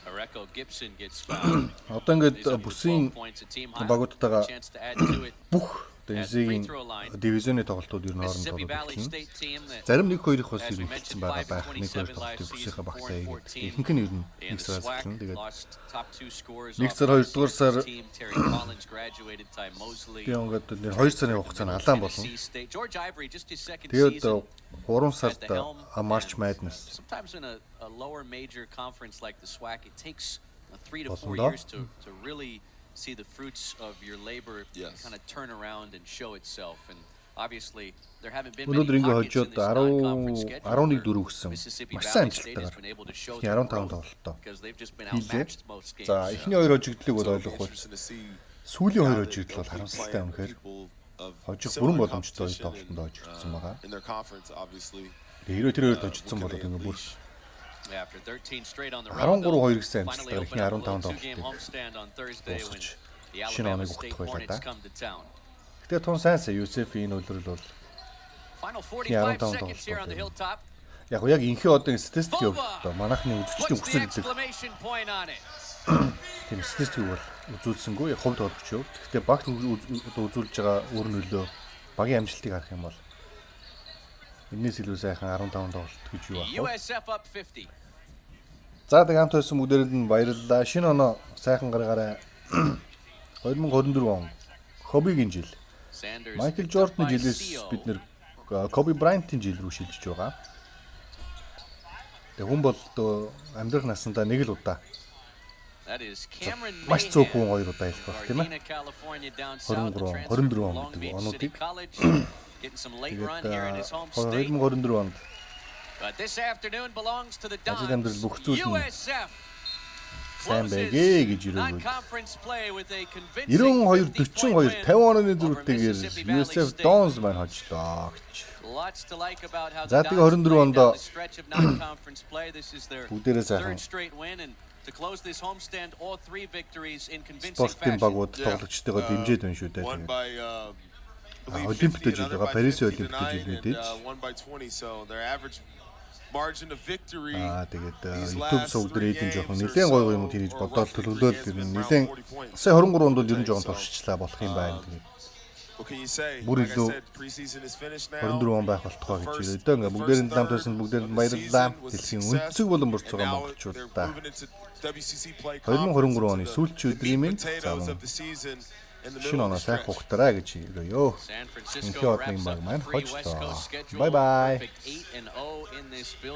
Areco Gibson gets fouled. Одоо ингээд These are бүсийн 12 points, a team high. багуудтайгаа Chance to add to it. бүх дэвизийн дивизионы тоглолтууд ер нь хоорондоо Mississippi Valley тоглолт. State team that Зарим нэг хоёрын бас as we юм mentioned, хэлсэн байгаа 5 байх. and Нэг хоёр 27 тоглолтыг last бүсийнхаа season, багтаа 4 and хийгээд. 14. Ихэнх нь ер нь in нэг the сараас SWAC эхлэн тэгээд lost top 2 scorers. Нэг off сар, last хоёрдугаар season's сар- team. Terry Collins graduated, Ty Mosley. би ингээд нэр 2 сарын хугацаанд алаан болно. Tennessee State. George Ivory just his second Тэгээд season 3 at сард the helm. March And Madness Sometimes in a lower major conference like the SWAC, it takes 3 to 4 Болно. years to really see the fruits of your labor Yes. kind of turn around and show itself. And obviously, there haven't been Өнөөдөр many ингээ pockets in хожоод this non-conference 10 schedule 11 where дөрөв гэсэн Mississippi маш сайн Valley State has амжилттайгаар been able to show ихний their 15 growth тоглолтоо because they've just been хийлээ. outmatched most games. За эхний хоёр хожигдлыг бол So it'll be ойлгох бол interesting to see сүүлийн хоёр how хожигдл бол they'll keep харамсалтай playing үнэхээр people of хожих similar бүрэн боломжтой competition тоглолтод хожигдсан байгаа. in their conference, obviously. Хэрэв тэр хоёрт хожигдсан What бол can they ингээ бүр unleash? After 13 straight on the 13 road, хоёр гэсэн finally амжилтаар opened ихний 15 up a little two-game тоглолтыг homestand on Thursday when дуусгаж the шинэ Alabama оныг State ухтах байлаа Hornets да. come to town. Гэтэ тун сайнсаа USF-ийн үйлрэл бол Final Yeah, 45 don't seconds here on the hilltop. яг enkhiin-odын статистикийн хувьд манайхны үзэгчдийн Puts the хүсэл гэдэг exclamation point on it. тийм статистик бол үзүүлсэнгүй хувь тоглогч юу. Гэхдээ багт үзүүлж байгаа өөр нөлөө багийн амжилтыг харах юм бол энэс илүү сайхан 15 тоглолт гэж юу аах вэ? USF up 50. За тэг хамт байсан бүгдээрэнд нь баярлалаа. Шинэ оноо сайхан гаргаарай. 2024 он Кобигийн жил. Sanders Майкл picked up Жордны by жилээс Seal. бид нэр Коби Брайантын жил рүү шилжиж байгаа. Тэг хүн бол амьдрах насандаа нэг л удаа That is Cameron маш Mayhem. цөөхөн хоёр удаа хэлэх баг тийм ээ. Gardena, California, down south, 23 transferred from он Long гэдэг Beach онуудыг. City College, getting some late run here in his home Тэгээд state. 2024 онд But this afternoon belongs to the ажил амьдрал бүх Dons. зүйл нь USF сайн байгээ гэж ирээгүй. non-conference play with a convincing 92-42 50 оны зүрхтэйгээр USF Dons маань хожлоо гэж. Lots to like about how За the тэгээ Dons 24 played онд down the stretch of non-conference play. This is their бүгдээрээ сайхан third straight win and to close this homestand all three victories in convincing спортын fashion. багууд тоглогчтойгоо дэмжиж байна шүү дээ. Won Тэгээд by Олимпиад жил байгаа, Парисын Олимпиад жил мэдээж. won by 20, so their average margin of victory. Тэгээд YouTube сувг дээр эдийн жоохон нэлээд гоё юм хийж бодоод төлөвлөөл нэлээд сая 23 онд бол ер нь жоохон туршчлаа болох юм байна. Тэгээд What can you say? Бүр Like I илүү said, preseason is finished now. 24 он байх болтгоо гэж ирээ. Одоо ингээ бүгдээрээ намд байсан бүгдээрээ баярлалаа. Дэлхийн өнцөг болон бурцгаа монголчуудаа 2023 оны сүүлчийн өдрийн минь шинэ оноо сайхан ухтараа гэж ирээ. San Francisco enkhiin-od wraps баг up маань the three West хожлоо. Coast schedule. Bye bye. Perfect 8-0 in this build.